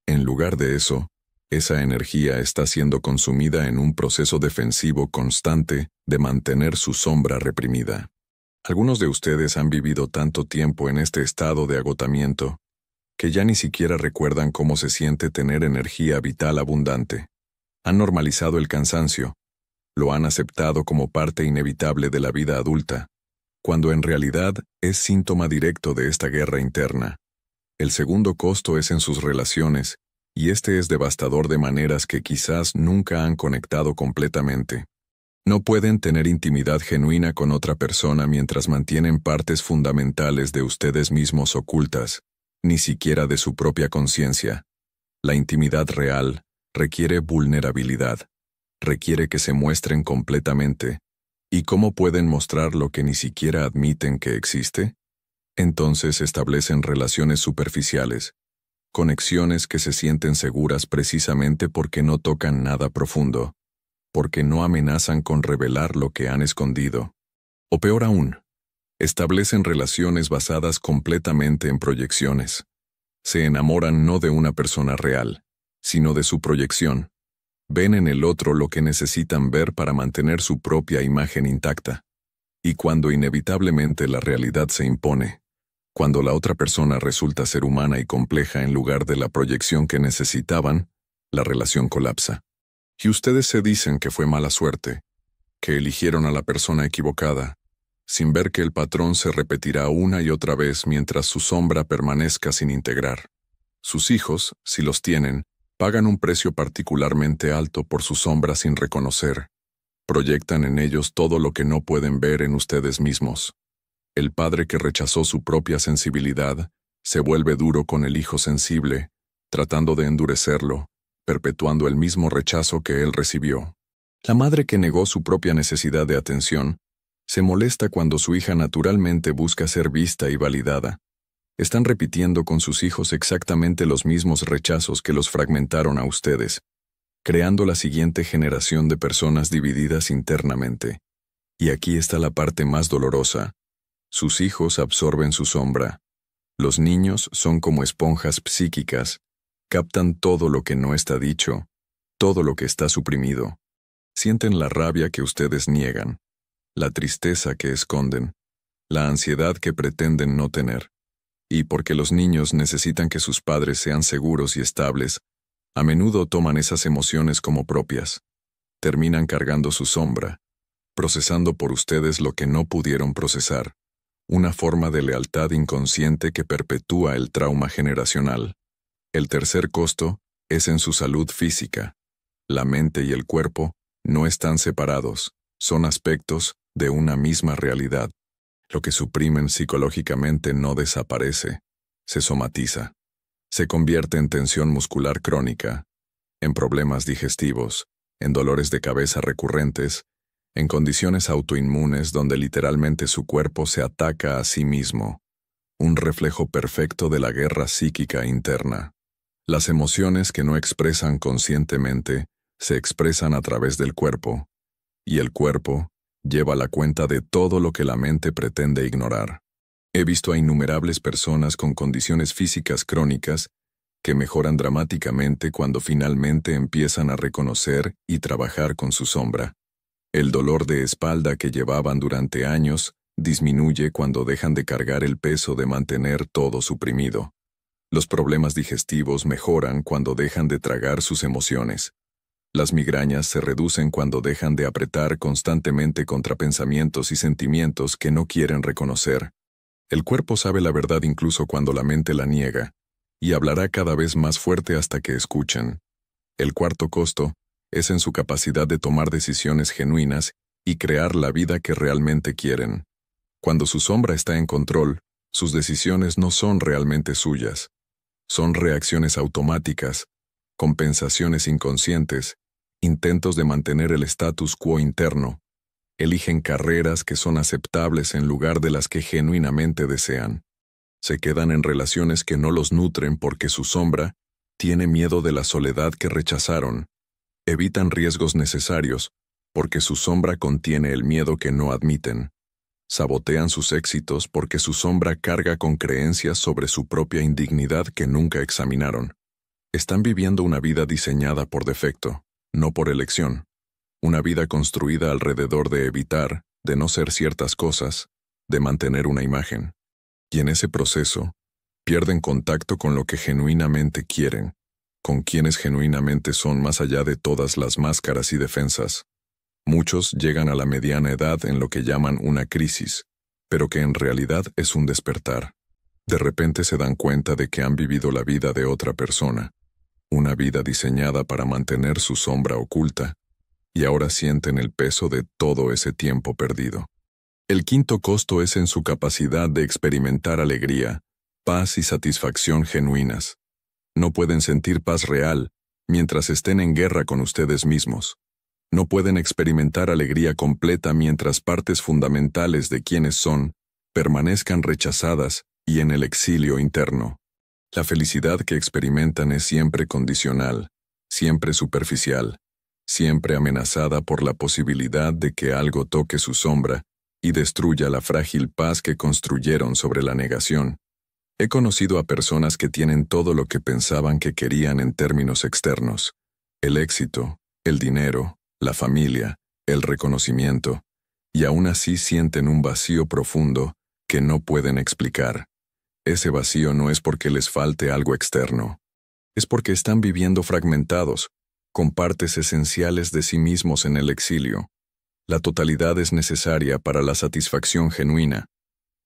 En lugar de eso, esa energía está siendo consumida en un proceso defensivo constante de mantener su sombra reprimida. Algunos de ustedes han vivido tanto tiempo en este estado de agotamiento que ya ni siquiera recuerdan cómo se siente tener energía vital abundante. Han normalizado el cansancio, lo han aceptado como parte inevitable de la vida adulta, cuando en realidad es síntoma directo de esta guerra interna. El segundo costo es en sus relaciones, y este es devastador de maneras que quizás nunca han conectado completamente. No pueden tener intimidad genuina con otra persona mientras mantienen partes fundamentales de ustedes mismos ocultas, ni siquiera de su propia conciencia. La intimidad real requiere vulnerabilidad, requiere que se muestren completamente. ¿Y cómo pueden mostrar lo que ni siquiera admiten que existe? Entonces establecen relaciones superficiales, conexiones que se sienten seguras precisamente porque no tocan nada profundo, porque no amenazan con revelar lo que han escondido. O peor aún, establecen relaciones basadas completamente en proyecciones. Se enamoran no de una persona real, sino de su proyección. Ven en el otro lo que necesitan ver para mantener su propia imagen intacta. Y cuando inevitablemente la realidad se impone, cuando la otra persona resulta ser humana y compleja en lugar de la proyección que necesitaban, la relación colapsa. Y ustedes se dicen que fue mala suerte, que eligieron a la persona equivocada, sin ver que el patrón se repetirá una y otra vez mientras su sombra permanezca sin integrar. Sus hijos, si los tienen, pagan un precio particularmente alto por su sombra sin reconocer. Proyectan en ellos todo lo que no pueden ver en ustedes mismos. El padre que rechazó su propia sensibilidad se vuelve duro con el hijo sensible, tratando de endurecerlo, perpetuando el mismo rechazo que él recibió. La madre que negó su propia necesidad de atención se molesta cuando su hija naturalmente busca ser vista y validada. Están repitiendo con sus hijos exactamente los mismos rechazos que los fragmentaron a ustedes, creando la siguiente generación de personas divididas internamente. Y aquí está la parte más dolorosa. Sus hijos absorben su sombra. Los niños son como esponjas psíquicas, captan todo lo que no está dicho, todo lo que está suprimido. Sienten la rabia que ustedes niegan, la tristeza que esconden, la ansiedad que pretenden no tener. Y porque los niños necesitan que sus padres sean seguros y estables, a menudo toman esas emociones como propias. Terminan cargando su sombra, procesando por ustedes lo que no pudieron procesar, una forma de lealtad inconsciente que perpetúa el trauma generacional. El tercer costo es en su salud física. La mente y el cuerpo no están separados, son aspectos de una misma realidad. Lo que suprimen psicológicamente no desaparece, se somatiza. Se convierte en tensión muscular crónica, en problemas digestivos, en dolores de cabeza recurrentes, en condiciones autoinmunes donde literalmente su cuerpo se ataca a sí mismo, un reflejo perfecto de la guerra psíquica interna. Las emociones que no expresan conscientemente se expresan a través del cuerpo, y el cuerpo lleva la cuenta de todo lo que la mente pretende ignorar. He visto a innumerables personas con condiciones físicas crónicas que mejoran dramáticamente cuando finalmente empiezan a reconocer y trabajar con su sombra. El dolor de espalda que llevaban durante años disminuye cuando dejan de cargar el peso de mantener todo suprimido. Los problemas digestivos mejoran cuando dejan de tragar sus emociones. Las migrañas se reducen cuando dejan de apretar constantemente contra pensamientos y sentimientos que no quieren reconocer. El cuerpo sabe la verdad incluso cuando la mente la niega, y hablará cada vez más fuerte hasta que escuchen. El cuarto costo es en su capacidad de tomar decisiones genuinas y crear la vida que realmente quieren. Cuando su sombra está en control, sus decisiones no son realmente suyas. Son reacciones automáticas, compensaciones inconscientes, intentos de mantener el status quo interno. Eligen carreras que son aceptables en lugar de las que genuinamente desean. Se quedan en relaciones que no los nutren porque su sombra tiene miedo de la soledad que rechazaron. Evitan riesgos necesarios porque su sombra contiene el miedo que no admiten. Sabotean sus éxitos porque su sombra carga con creencias sobre su propia indignidad que nunca examinaron. Están viviendo una vida diseñada por defecto, no por elección. Una vida construida alrededor de evitar, de no ser ciertas cosas, de mantener una imagen. Y en ese proceso, pierden contacto con lo que genuinamente quieren, con quienes genuinamente son más allá de todas las máscaras y defensas. Muchos llegan a la mediana edad en lo que llaman una crisis, pero que en realidad es un despertar. De repente se dan cuenta de que han vivido la vida de otra persona, una vida diseñada para mantener su sombra oculta, y ahora sienten el peso de todo ese tiempo perdido. El quinto costo es en su capacidad de experimentar alegría, paz y satisfacción genuinas. No pueden sentir paz real mientras estén en guerra con ustedes mismos. No pueden experimentar alegría completa mientras partes fundamentales de quienes son permanezcan rechazadas y en el exilio interno. La felicidad que experimentan es siempre condicional, siempre superficial, siempre amenazada por la posibilidad de que algo toque su sombra y destruya la frágil paz que construyeron sobre la negación. He conocido a personas que tienen todo lo que pensaban que querían en términos externos: el éxito, el dinero, la familia, el reconocimiento, y aún así sienten un vacío profundo que no pueden explicar. Ese vacío no es porque les falte algo externo. Es porque están viviendo fragmentados, con partes esenciales de sí mismos en el exilio. La totalidad es necesaria para la satisfacción genuina,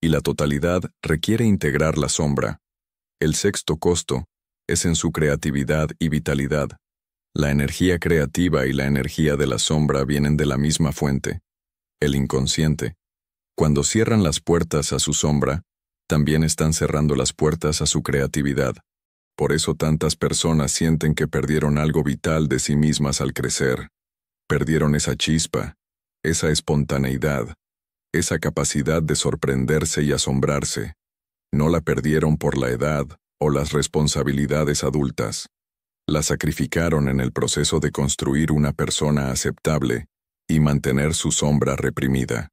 y la totalidad requiere integrar la sombra. El sexto costo es en su creatividad y vitalidad. La energía creativa y la energía de la sombra vienen de la misma fuente, el inconsciente. Cuando cierran las puertas a su sombra, también están cerrando las puertas a su creatividad. Por eso tantas personas sienten que perdieron algo vital de sí mismas al crecer. Perdieron esa chispa, esa espontaneidad, esa capacidad de sorprenderse y asombrarse. No la perdieron por la edad o las responsabilidades adultas. La sacrificaron en el proceso de construir una persona aceptable y mantener su sombra reprimida.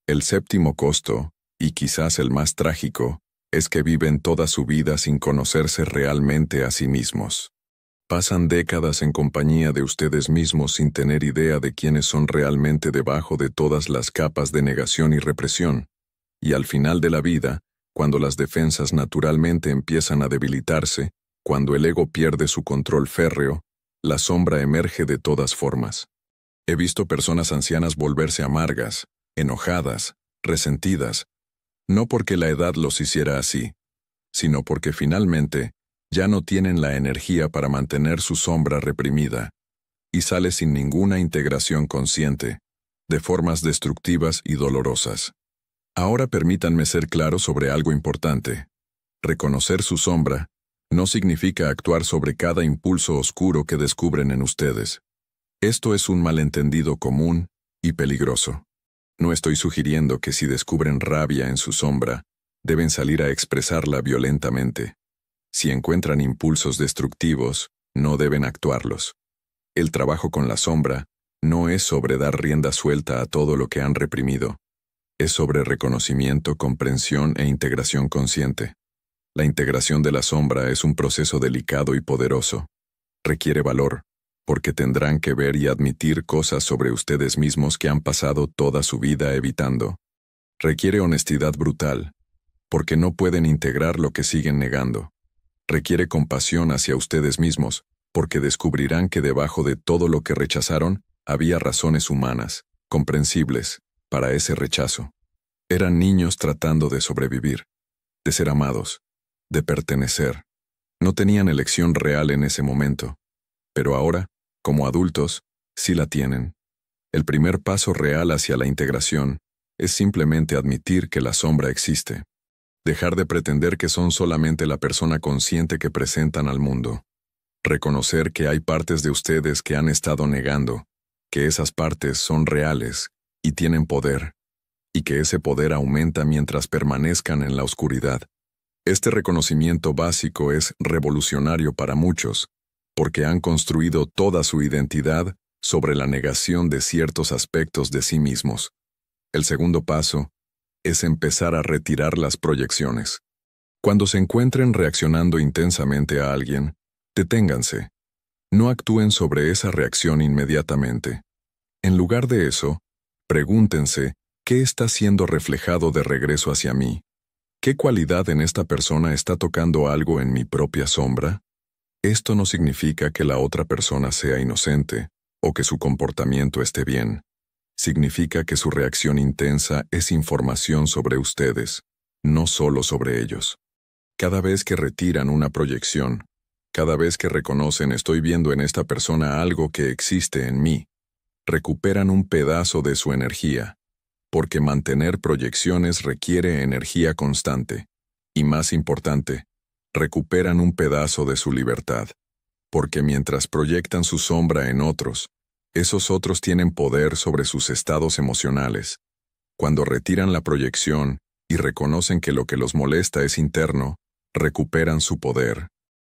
El séptimo costo, y quizás el más trágico, es que viven toda su vida sin conocerse realmente a sí mismos. Pasan décadas en compañía de ustedes mismos sin tener idea de quiénes son realmente debajo de todas las capas de negación y represión. Y al final de la vida, cuando las defensas naturalmente empiezan a debilitarse, cuando el ego pierde su control férreo, la sombra emerge de todas formas. He visto personas ancianas volverse amargas, enojadas, resentidas, no porque la edad los hiciera así, sino porque finalmente ya no tienen la energía para mantener su sombra reprimida, y sale sin ninguna integración consciente, de formas destructivas y dolorosas. Ahora permítanme ser claro sobre algo importante. Reconocer su sombra no significa actuar sobre cada impulso oscuro que descubren en ustedes. Esto es un malentendido común y peligroso. No estoy sugiriendo que si descubren rabia en su sombra, deben salir a expresarla violentamente. Si encuentran impulsos destructivos, no deben actuarlos. El trabajo con la sombra no es sobre dar rienda suelta a todo lo que han reprimido. Es sobre reconocimiento, comprensión e integración consciente. La integración de la sombra es un proceso delicado y poderoso. Requiere valor, porque tendrán que ver y admitir cosas sobre ustedes mismos que han pasado toda su vida evitando. Requiere honestidad brutal, porque no pueden integrar lo que siguen negando. Requiere compasión hacia ustedes mismos, porque descubrirán que debajo de todo lo que rechazaron, había razones humanas, comprensibles, para ese rechazo. Eran niños tratando de sobrevivir, de ser amados, de pertenecer. No tenían elección real en ese momento, pero ahora, como adultos, sí la tienen. El primer paso real hacia la integración es simplemente admitir que la sombra existe. Dejar de pretender que son solamente la persona consciente que presentan al mundo. Reconocer que hay partes de ustedes que han estado negando, que esas partes son reales y tienen poder, y que ese poder aumenta mientras permanezcan en la oscuridad. Este reconocimiento básico es revolucionario para muchos, porque han construido toda su identidad sobre la negación de ciertos aspectos de sí mismos. El segundo paso es empezar a retirar las proyecciones. Cuando se encuentren reaccionando intensamente a alguien, deténganse. No actúen sobre esa reacción inmediatamente. En lugar de eso, pregúntense qué está siendo reflejado de regreso hacia mí. ¿Qué cualidad en esta persona está tocando algo en mi propia sombra? Esto no significa que la otra persona sea inocente o que su comportamiento esté bien. Significa que su reacción intensa es información sobre ustedes, no solo sobre ellos. Cada vez que retiran una proyección, cada vez que reconocen estoy viendo en esta persona algo que existe en mí, recuperan un pedazo de su energía, porque mantener proyecciones requiere energía constante, y más importante, recuperan un pedazo de su libertad, porque mientras proyectan su sombra en otros, esos otros tienen poder sobre sus estados emocionales. Cuando retiran la proyección y reconocen que lo que los molesta es interno, recuperan su poder.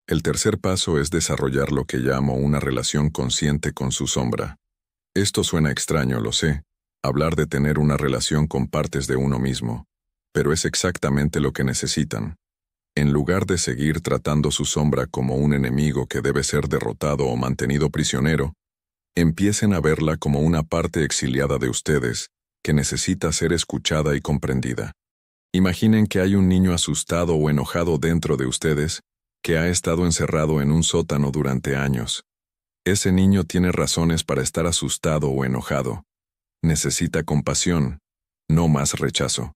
El tercer paso es desarrollar lo que llamo una relación consciente con su sombra. Esto suena extraño, lo sé, hablar de tener una relación con partes de uno mismo, pero es exactamente lo que necesitan. En lugar de seguir tratando su sombra como un enemigo que debe ser derrotado o mantenido prisionero, empiecen a verla como una parte exiliada de ustedes, que necesita ser escuchada y comprendida. Imaginen que hay un niño asustado o enojado dentro de ustedes, que ha estado encerrado en un sótano durante años. Ese niño tiene razones para estar asustado o enojado. Necesita compasión, no más rechazo.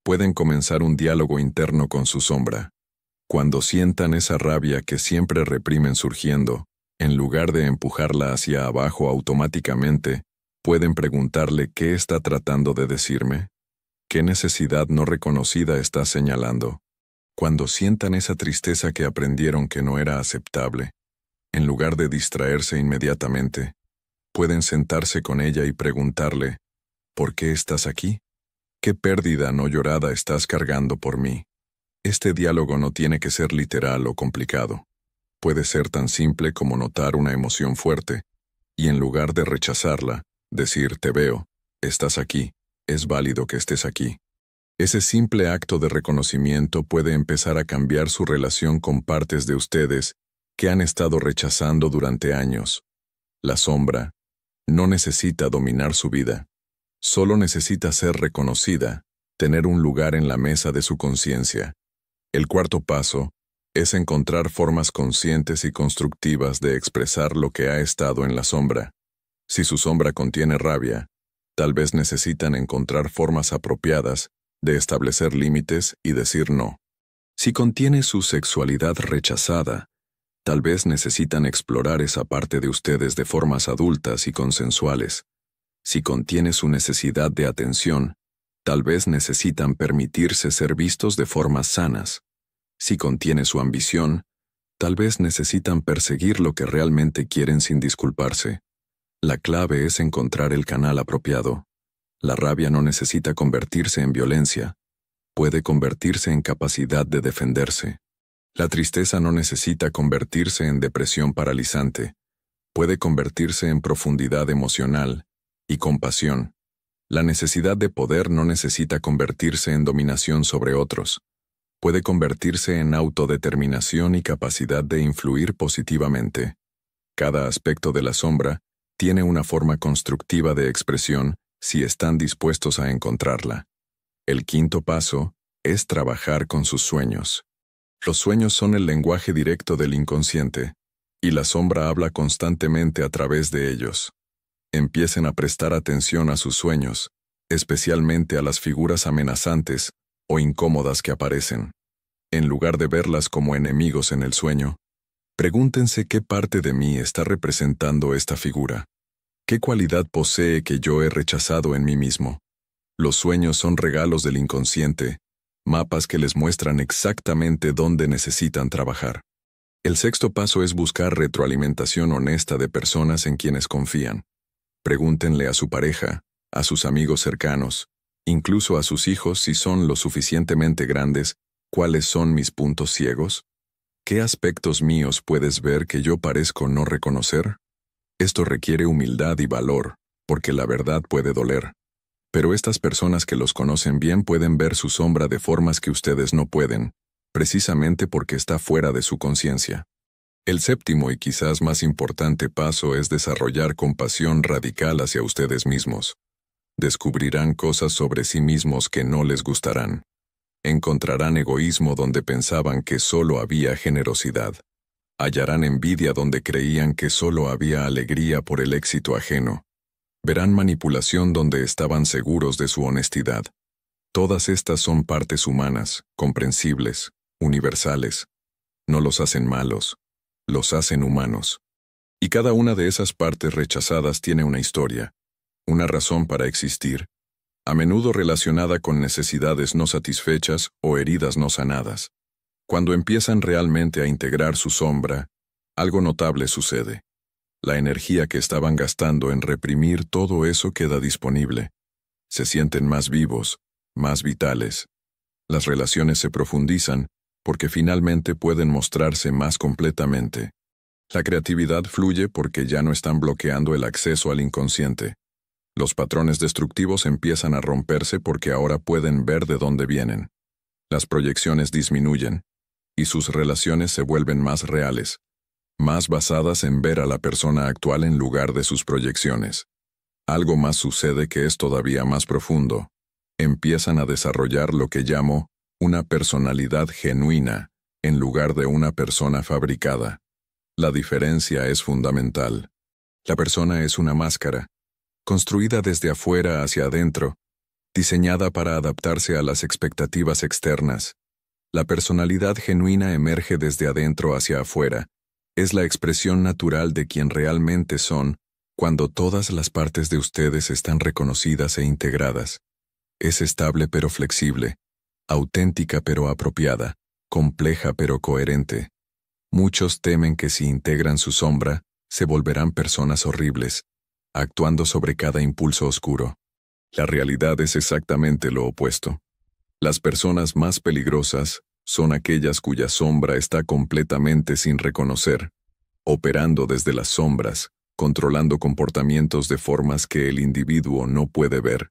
Pueden comenzar un diálogo interno con su sombra. Cuando sientan esa rabia que siempre reprimen surgiendo, en lugar de empujarla hacia abajo automáticamente, pueden preguntarle qué está tratando de decirme, qué necesidad no reconocida está señalando. Cuando sientan esa tristeza que aprendieron que no era aceptable, en lugar de distraerse inmediatamente, pueden sentarse con ella y preguntarle, ¿por qué estás aquí? ¿Qué pérdida no llorada estás cargando por mí? Este diálogo no tiene que ser literal o complicado. Puede ser tan simple como notar una emoción fuerte, y en lugar de rechazarla, decir te veo, estás aquí, es válido que estés aquí. Ese simple acto de reconocimiento puede empezar a cambiar su relación con partes de ustedes que han estado rechazando durante años. La sombra no necesita dominar su vida, solo necesita ser reconocida, tener un lugar en la mesa de su conciencia. El cuarto paso es encontrar formas conscientes y constructivas de expresar lo que ha estado en la sombra. Si su sombra contiene rabia, tal vez necesitan encontrar formas apropiadas de establecer límites y decir no. Si contiene su sexualidad rechazada, tal vez necesitan explorar esa parte de ustedes de formas adultas y consensuales. Si contiene su necesidad de atención, tal vez necesitan permitirse ser vistos de formas sanas. Si contiene su ambición, tal vez necesitan perseguir lo que realmente quieren sin disculparse. La clave es encontrar el canal apropiado. La rabia no necesita convertirse en violencia. Puede convertirse en capacidad de defenderse. La tristeza no necesita convertirse en depresión paralizante. Puede convertirse en profundidad emocional y compasión. La necesidad de poder no necesita convertirse en dominación sobre otros. Puede convertirse en autodeterminación y capacidad de influir positivamente. Cada aspecto de la sombra tiene una forma constructiva de expresión si están dispuestos a encontrarla. El quinto paso es trabajar con sus sueños. Los sueños son el lenguaje directo del inconsciente, y la sombra habla constantemente a través de ellos. Empiecen a prestar atención a sus sueños, especialmente a las figuras amenazantes o incómodas que aparecen. En lugar de verlas como enemigos en el sueño, pregúntense qué parte de mí está representando esta figura. ¿Qué cualidad posee que yo he rechazado en mí mismo? Los sueños son regalos del inconsciente, mapas que les muestran exactamente dónde necesitan trabajar. El sexto paso es buscar retroalimentación honesta de personas en quienes confían. Pregúntenle a su pareja, a sus amigos cercanos, incluso a sus hijos si son lo suficientemente grandes ¿Cuáles son mis puntos ciegos? ¿Qué aspectos míos puedes ver que yo parezco no reconocer? Esto requiere humildad y valor, porque la verdad puede doler. Pero estas personas que los conocen bien pueden ver su sombra de formas que ustedes no pueden, precisamente porque está fuera de su conciencia. El séptimo y quizás más importante paso es desarrollar compasión radical hacia ustedes mismos. Descubrirán cosas sobre sí mismos que no les gustarán. Encontrarán egoísmo donde pensaban que solo había generosidad. Hallarán envidia donde creían que solo había alegría por el éxito ajeno. Verán manipulación donde estaban seguros de su honestidad. Todas estas son partes humanas, comprensibles, universales. No los hacen malos, los hacen humanos. Y cada una de esas partes rechazadas tiene una historia, una razón para existir, a menudo relacionada con necesidades no satisfechas o heridas no sanadas. Cuando empiezan realmente a integrar su sombra, algo notable sucede. La energía que estaban gastando en reprimir todo eso queda disponible. Se sienten más vivos, más vitales. Las relaciones se profundizan porque finalmente pueden mostrarse más completamente. La creatividad fluye porque ya no están bloqueando el acceso al inconsciente. Los patrones destructivos empiezan a romperse porque ahora pueden ver de dónde vienen. Las proyecciones disminuyen, y sus relaciones se vuelven más reales, más basadas en ver a la persona actual en lugar de sus proyecciones. Algo más sucede que es todavía más profundo. Empiezan a desarrollar lo que llamo una personalidad genuina, en lugar de una persona fabricada. La diferencia es fundamental. La persona es una máscara, construida desde afuera hacia adentro, diseñada para adaptarse a las expectativas externas. La personalidad genuina emerge desde adentro hacia afuera. Es la expresión natural de quien realmente son cuando todas las partes de ustedes están reconocidas e integradas. Es estable pero flexible, auténtica pero apropiada, compleja pero coherente. Muchos temen que si integran su sombra, se volverán personas horribles, actuando sobre cada impulso oscuro. La realidad es exactamente lo opuesto. Las personas más peligrosas son aquellas cuya sombra está completamente sin reconocer, operando desde las sombras, controlando comportamientos de formas que el individuo no puede ver.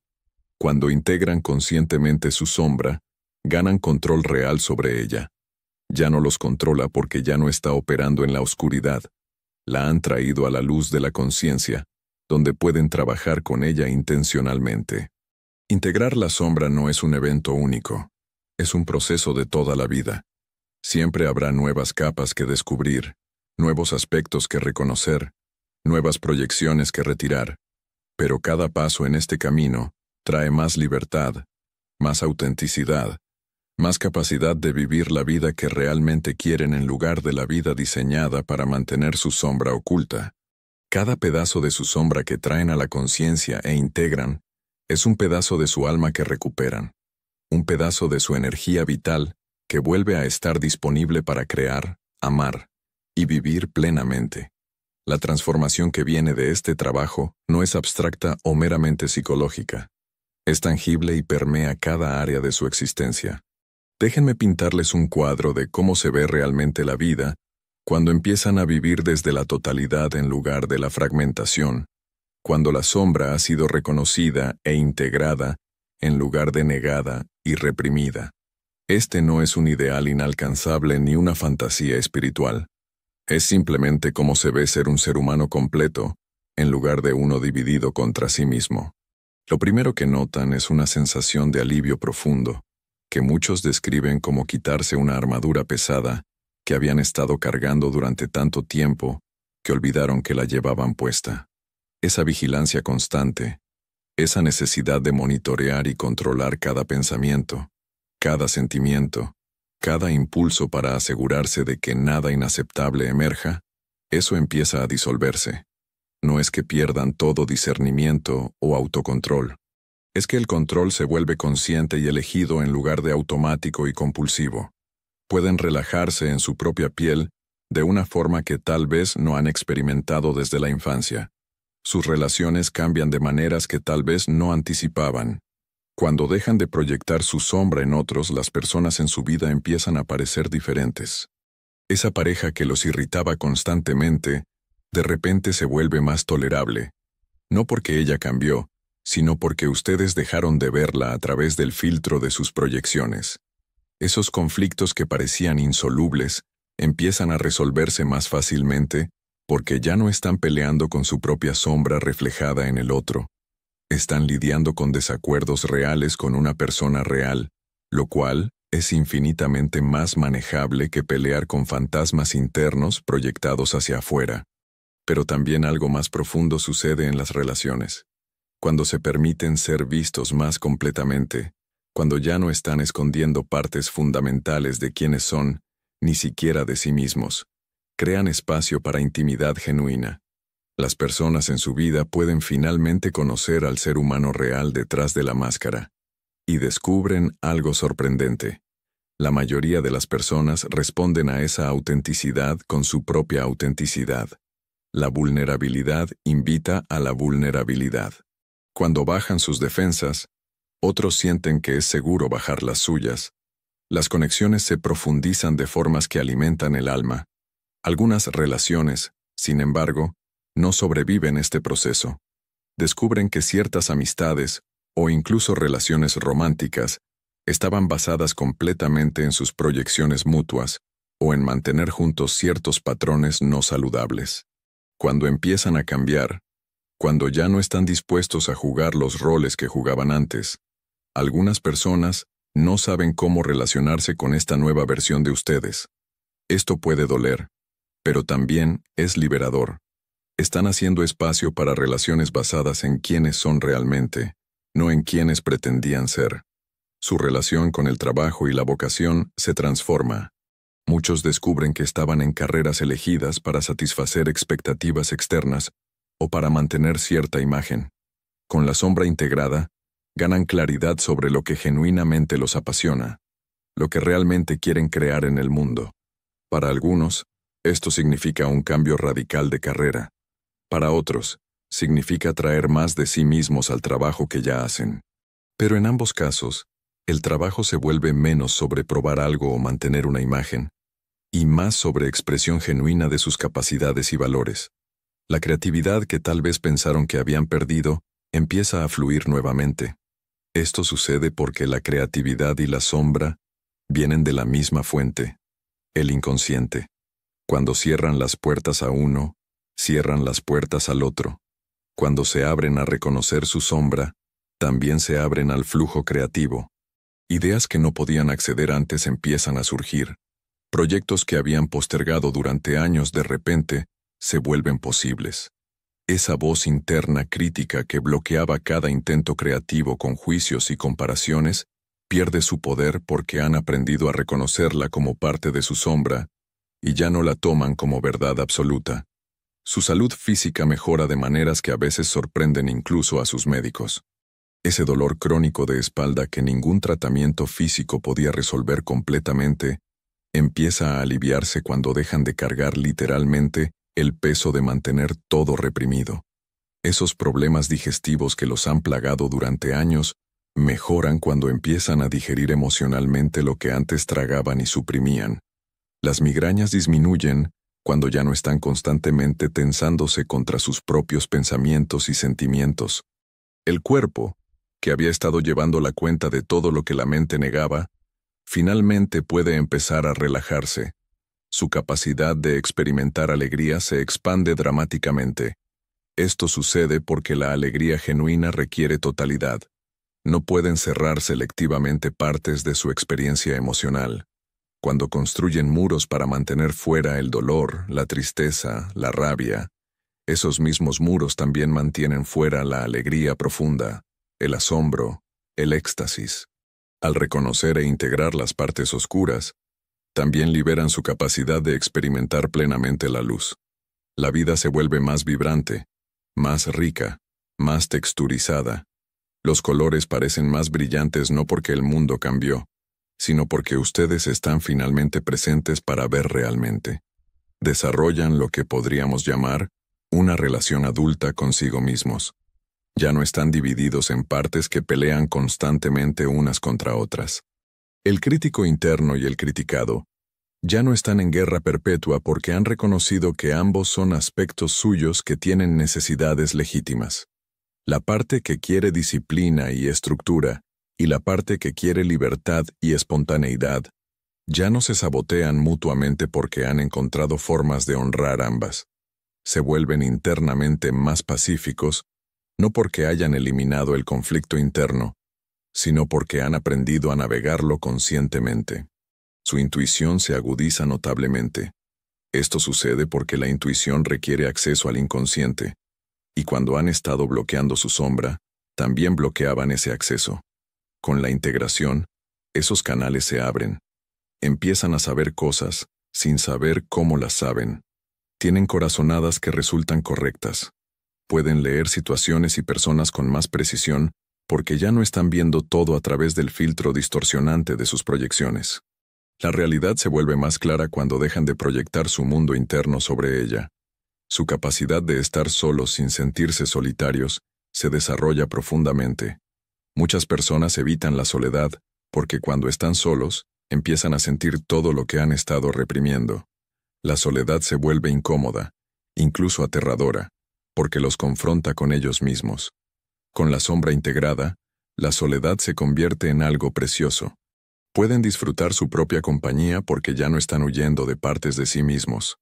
Cuando integran conscientemente su sombra, ganan control real sobre ella. Ya no los controla porque ya no está operando en la oscuridad. La han traído a la luz de la conciencia, donde pueden trabajar con ella intencionalmente. Integrar la sombra no es un evento único, es un proceso de toda la vida. Siempre habrá nuevas capas que descubrir, nuevos aspectos que reconocer, nuevas proyecciones que retirar, pero cada paso en este camino trae más libertad, más autenticidad, más capacidad de vivir la vida que realmente quieren en lugar de la vida diseñada para mantener su sombra oculta. Cada pedazo de su sombra que traen a la conciencia e integran es un pedazo de su alma que recuperan, un pedazo de su energía vital que vuelve a estar disponible para crear, amar y vivir plenamente. La transformación que viene de este trabajo no es abstracta o meramente psicológica. Es tangible y permea cada área de su existencia. Déjenme pintarles un cuadro de cómo se ve realmente la vida cuando empiezan a vivir desde la totalidad en lugar de la fragmentación, cuando la sombra ha sido reconocida e integrada en lugar de negada y reprimida. Este no es un ideal inalcanzable ni una fantasía espiritual. Es simplemente cómo se ve ser un ser humano completo, en lugar de uno dividido contra sí mismo. Lo primero que notan es una sensación de alivio profundo, que muchos describen como quitarse una armadura pesada que habían estado cargando durante tanto tiempo que olvidaron que la llevaban puesta. Esa vigilancia constante, esa necesidad de monitorear y controlar cada pensamiento, cada sentimiento, cada impulso para asegurarse de que nada inaceptable emerja, eso empieza a disolverse. No es que pierdan todo discernimiento o autocontrol. Es que el control se vuelve consciente y elegido en lugar de automático y compulsivo. Pueden relajarse en su propia piel de una forma que tal vez no han experimentado desde la infancia. Sus relaciones cambian de maneras que tal vez no anticipaban. Cuando dejan de proyectar su sombra en otros, las personas en su vida empiezan a parecer diferentes. Esa pareja que los irritaba constantemente, de repente se vuelve más tolerable, no porque ella cambió, sino porque ustedes dejaron de verla a través del filtro de sus proyecciones. Esos conflictos que parecían insolubles empiezan a resolverse más fácilmente porque ya no están peleando con su propia sombra reflejada en el otro. Están lidiando con desacuerdos reales con una persona real, lo cual es infinitamente más manejable que pelear con fantasmas internos proyectados hacia afuera. Pero también algo más profundo sucede en las relaciones. Cuando se permiten ser vistos más completamente, cuando ya no están escondiendo partes fundamentales de quiénes son, ni siquiera de sí mismos, crean espacio para intimidad genuina. Las personas en su vida pueden finalmente conocer al ser humano real detrás de la máscara. Y descubren algo sorprendente. La mayoría de las personas responden a esa autenticidad con su propia autenticidad. La vulnerabilidad invita a la vulnerabilidad. Cuando bajan sus defensas, otros sienten que es seguro bajar las suyas. Las conexiones se profundizan de formas que alimentan el alma. Algunas relaciones, sin embargo, no sobreviven este proceso. Descubren que ciertas amistades, o incluso relaciones románticas, estaban basadas completamente en sus proyecciones mutuas, o en mantener juntos ciertos patrones no saludables. Cuando empiezan a cambiar, cuando ya no están dispuestos a jugar los roles que jugaban antes, algunas personas no saben cómo relacionarse con esta nueva versión de ustedes. Esto puede doler, pero también es liberador. Están haciendo espacio para relaciones basadas en quiénes son realmente, no en quiénes pretendían ser. Su relación con el trabajo y la vocación se transforma. Muchos descubren que estaban en carreras elegidas para satisfacer expectativas externas o para mantener cierta imagen. Con la sombra integrada, ganan claridad sobre lo que genuinamente los apasiona, lo que realmente quieren crear en el mundo. Para algunos, esto significa un cambio radical de carrera. Para otros, significa traer más de sí mismos al trabajo que ya hacen. Pero en ambos casos, el trabajo se vuelve menos sobre probar algo o mantener una imagen, y más sobre expresión genuina de sus capacidades y valores. La creatividad que tal vez pensaron que habían perdido, empieza a fluir nuevamente. Esto sucede porque la creatividad y la sombra vienen de la misma fuente, el inconsciente. Cuando cierran las puertas a uno, cierran las puertas al otro. Cuando se abren a reconocer su sombra, también se abren al flujo creativo. Ideas que no podían acceder antes empiezan a surgir. Proyectos que habían postergado durante años de repente se vuelven posibles. Esa voz interna crítica que bloqueaba cada intento creativo con juicios y comparaciones pierde su poder porque han aprendido a reconocerla como parte de su sombra y ya no la toman como verdad absoluta. Su salud física mejora de maneras que a veces sorprenden incluso a sus médicos. Ese dolor crónico de espalda que ningún tratamiento físico podía resolver completamente empieza a aliviarse cuando dejan de cargar literalmente el peso de mantener todo reprimido. Esos problemas digestivos que los han plagado durante años mejoran cuando empiezan a digerir emocionalmente lo que antes tragaban y suprimían. Las migrañas disminuyen cuando ya no están constantemente tensándose contra sus propios pensamientos y sentimientos. El cuerpo, que había estado llevando la cuenta de todo lo que la mente negaba, finalmente puede empezar a relajarse. Su capacidad de experimentar alegría se expande dramáticamente. Esto sucede porque la alegría genuina requiere totalidad. No pueden cerrar selectivamente partes de su experiencia emocional. Cuando construyen muros para mantener fuera el dolor, la tristeza, la rabia, esos mismos muros también mantienen fuera la alegría profunda, el asombro, el éxtasis. Al reconocer e integrar las partes oscuras, también liberan su capacidad de experimentar plenamente la luz. La vida se vuelve más vibrante, más rica, más texturizada. Los colores parecen más brillantes no porque el mundo cambió, sino porque ustedes están finalmente presentes para ver realmente. Desarrollan lo que podríamos llamar una relación adulta consigo mismos. Ya no están divididos en partes que pelean constantemente unas contra otras. El crítico interno y el criticado ya no están en guerra perpetua porque han reconocido que ambos son aspectos suyos que tienen necesidades legítimas. La parte que quiere disciplina y estructura, y la parte que quiere libertad y espontaneidad, ya no se sabotean mutuamente porque han encontrado formas de honrar ambas. Se vuelven internamente más pacíficos, no porque hayan eliminado el conflicto interno, sino porque han aprendido a navegarlo conscientemente. Su intuición se agudiza notablemente. Esto sucede porque la intuición requiere acceso al inconsciente, y cuando han estado bloqueando su sombra, también bloqueaban ese acceso. Con la integración, esos canales se abren. Empiezan a saber cosas, sin saber cómo las saben. Tienen corazonadas que resultan correctas. Pueden leer situaciones y personas con más precisión, porque ya no están viendo todo a través del filtro distorsionante de sus proyecciones. La realidad se vuelve más clara cuando dejan de proyectar su mundo interno sobre ella. Su capacidad de estar solos sin sentirse solitarios se desarrolla profundamente. Muchas personas evitan la soledad porque cuando están solos, empiezan a sentir todo lo que han estado reprimiendo. La soledad se vuelve incómoda, incluso aterradora, porque los confronta con ellos mismos. Con la sombra integrada, la soledad se convierte en algo precioso. Pueden disfrutar su propia compañía porque ya no están huyendo de partes de sí mismos.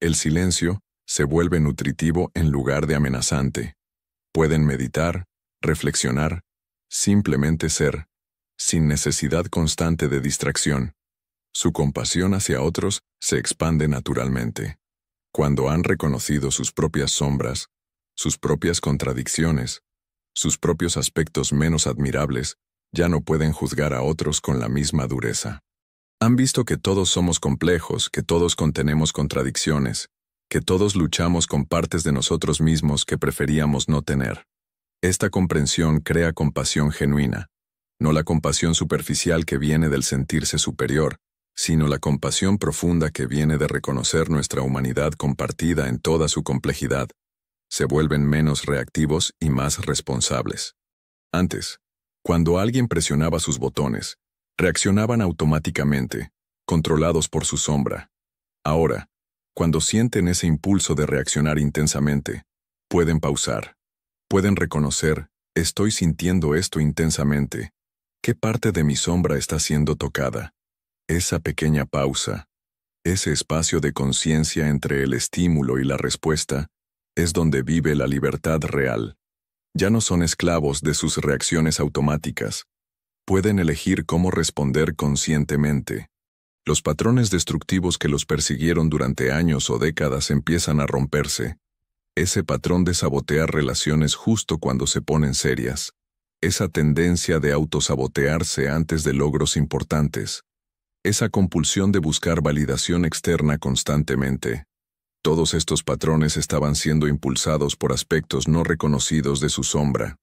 El silencio se vuelve nutritivo en lugar de amenazante. Pueden meditar, reflexionar, simplemente ser, sin necesidad constante de distracción. Su compasión hacia otros se expande naturalmente. Cuando han reconocido sus propias sombras, sus propias contradicciones, sus propios aspectos menos admirables, ya no pueden juzgar a otros con la misma dureza. Han visto que todos somos complejos, que todos contenemos contradicciones, que todos luchamos con partes de nosotros mismos que preferíamos no tener. Esta comprensión crea compasión genuina, no la compasión superficial que viene del sentirse superior, sino la compasión profunda que viene de reconocer nuestra humanidad compartida en toda su complejidad. Se vuelven menos reactivos y más responsables. Antes, cuando alguien presionaba sus botones, reaccionaban automáticamente, controlados por su sombra. Ahora, cuando sienten ese impulso de reaccionar intensamente, pueden pausar. Pueden reconocer, estoy sintiendo esto intensamente. ¿Qué parte de mi sombra está siendo tocada? Esa pequeña pausa, ese espacio de conciencia entre el estímulo y la respuesta, es donde vive la libertad real. Ya no son esclavos de sus reacciones automáticas. Pueden elegir cómo responder conscientemente. Los patrones destructivos que los persiguieron durante años o décadas empiezan a romperse. Ese patrón de sabotear relaciones justo cuando se ponen serias. Esa tendencia de autosabotearse antes de logros importantes. Esa compulsión de buscar validación externa constantemente. Todos estos patrones estaban siendo impulsados por aspectos no reconocidos de su sombra.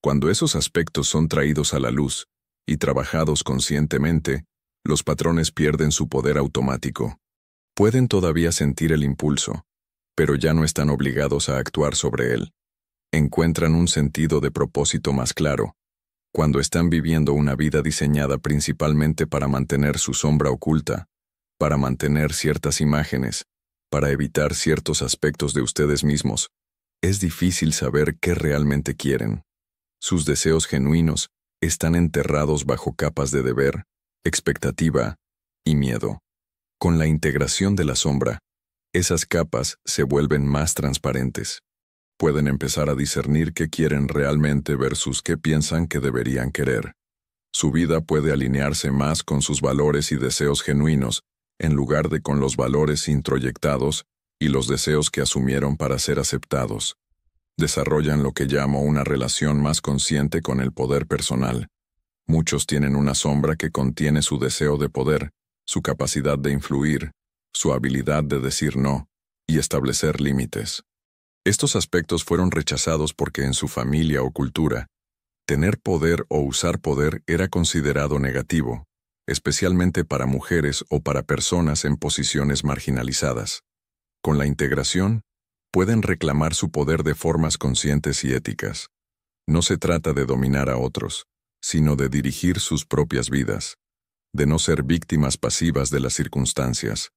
Cuando esos aspectos son traídos a la luz y trabajados conscientemente, los patrones pierden su poder automático. Pueden todavía sentir el impulso, pero ya no están obligados a actuar sobre él. Encuentran un sentido de propósito más claro, cuando están viviendo una vida diseñada principalmente para mantener su sombra oculta, para mantener ciertas imágenes, para evitar ciertos aspectos de ustedes mismos. Es difícil saber qué realmente quieren. Sus deseos genuinos están enterrados bajo capas de deber, expectativa y miedo. Con la integración de la sombra, esas capas se vuelven más transparentes. Pueden empezar a discernir qué quieren realmente versus qué piensan que deberían querer. Su vida puede alinearse más con sus valores y deseos genuinos, en lugar de con los valores introyectados y los deseos que asumieron para ser aceptados. Desarrollan lo que llamo una relación más consciente con el poder personal. Muchos tienen una sombra que contiene su deseo de poder, su capacidad de influir, su habilidad de decir no y establecer límites. Estos aspectos fueron rechazados porque en su familia o cultura, tener poder o usar poder era considerado negativo, especialmente para mujeres o para personas en posiciones marginalizadas. Con la integración, pueden reclamar su poder de formas conscientes y éticas. No se trata de dominar a otros, sino de dirigir sus propias vidas, de no ser víctimas pasivas de las circunstancias,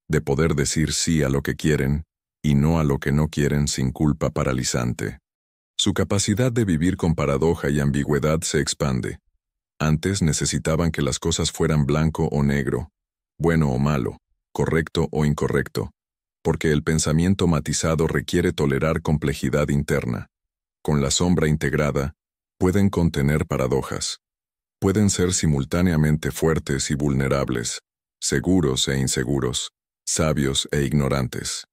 de poder decir sí a lo que quieren y no a lo que no quieren sin culpa paralizante. Su capacidad de vivir con paradoja y ambigüedad se expande. Antes necesitaban que las cosas fueran blanco o negro, bueno o malo, correcto o incorrecto, porque el pensamiento matizado requiere tolerar complejidad interna. Con la sombra integrada, pueden contener paradojas. Pueden ser simultáneamente fuertes y vulnerables, seguros e inseguros, sabios e ignorantes.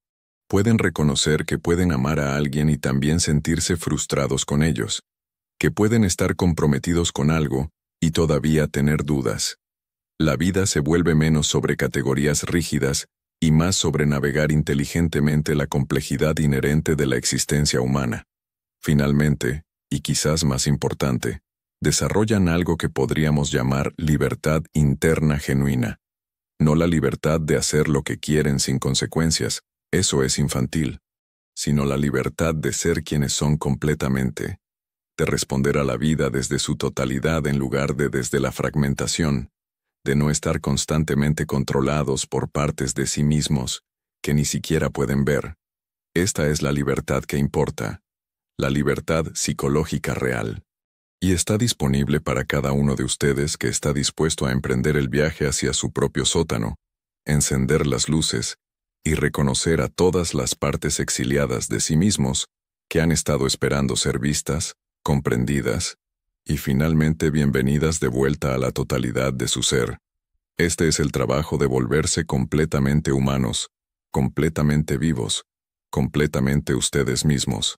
Pueden reconocer que pueden amar a alguien y también sentirse frustrados con ellos, que pueden estar comprometidos con algo y todavía tener dudas. La vida se vuelve menos sobre categorías rígidas y más sobre navegar inteligentemente la complejidad inherente de la existencia humana. Finalmente, y quizás más importante, desarrollan algo que podríamos llamar libertad interna genuina. No la libertad de hacer lo que quieren sin consecuencias, eso es infantil, sino la libertad de ser quienes son completamente, de responder a la vida desde su totalidad en lugar de desde la fragmentación, de no estar constantemente controlados por partes de sí mismos que ni siquiera pueden ver. Esta es la libertad que importa, la libertad psicológica real. Y está disponible para cada uno de ustedes que está dispuesto a emprender el viaje hacia su propio sótano, encender las luces y reconocer a todas las partes exiliadas de sí mismos que han estado esperando ser vistas, comprendidas y finalmente bienvenidas de vuelta a la totalidad de su ser. Este es el trabajo de volverse completamente humanos, completamente vivos, completamente ustedes mismos.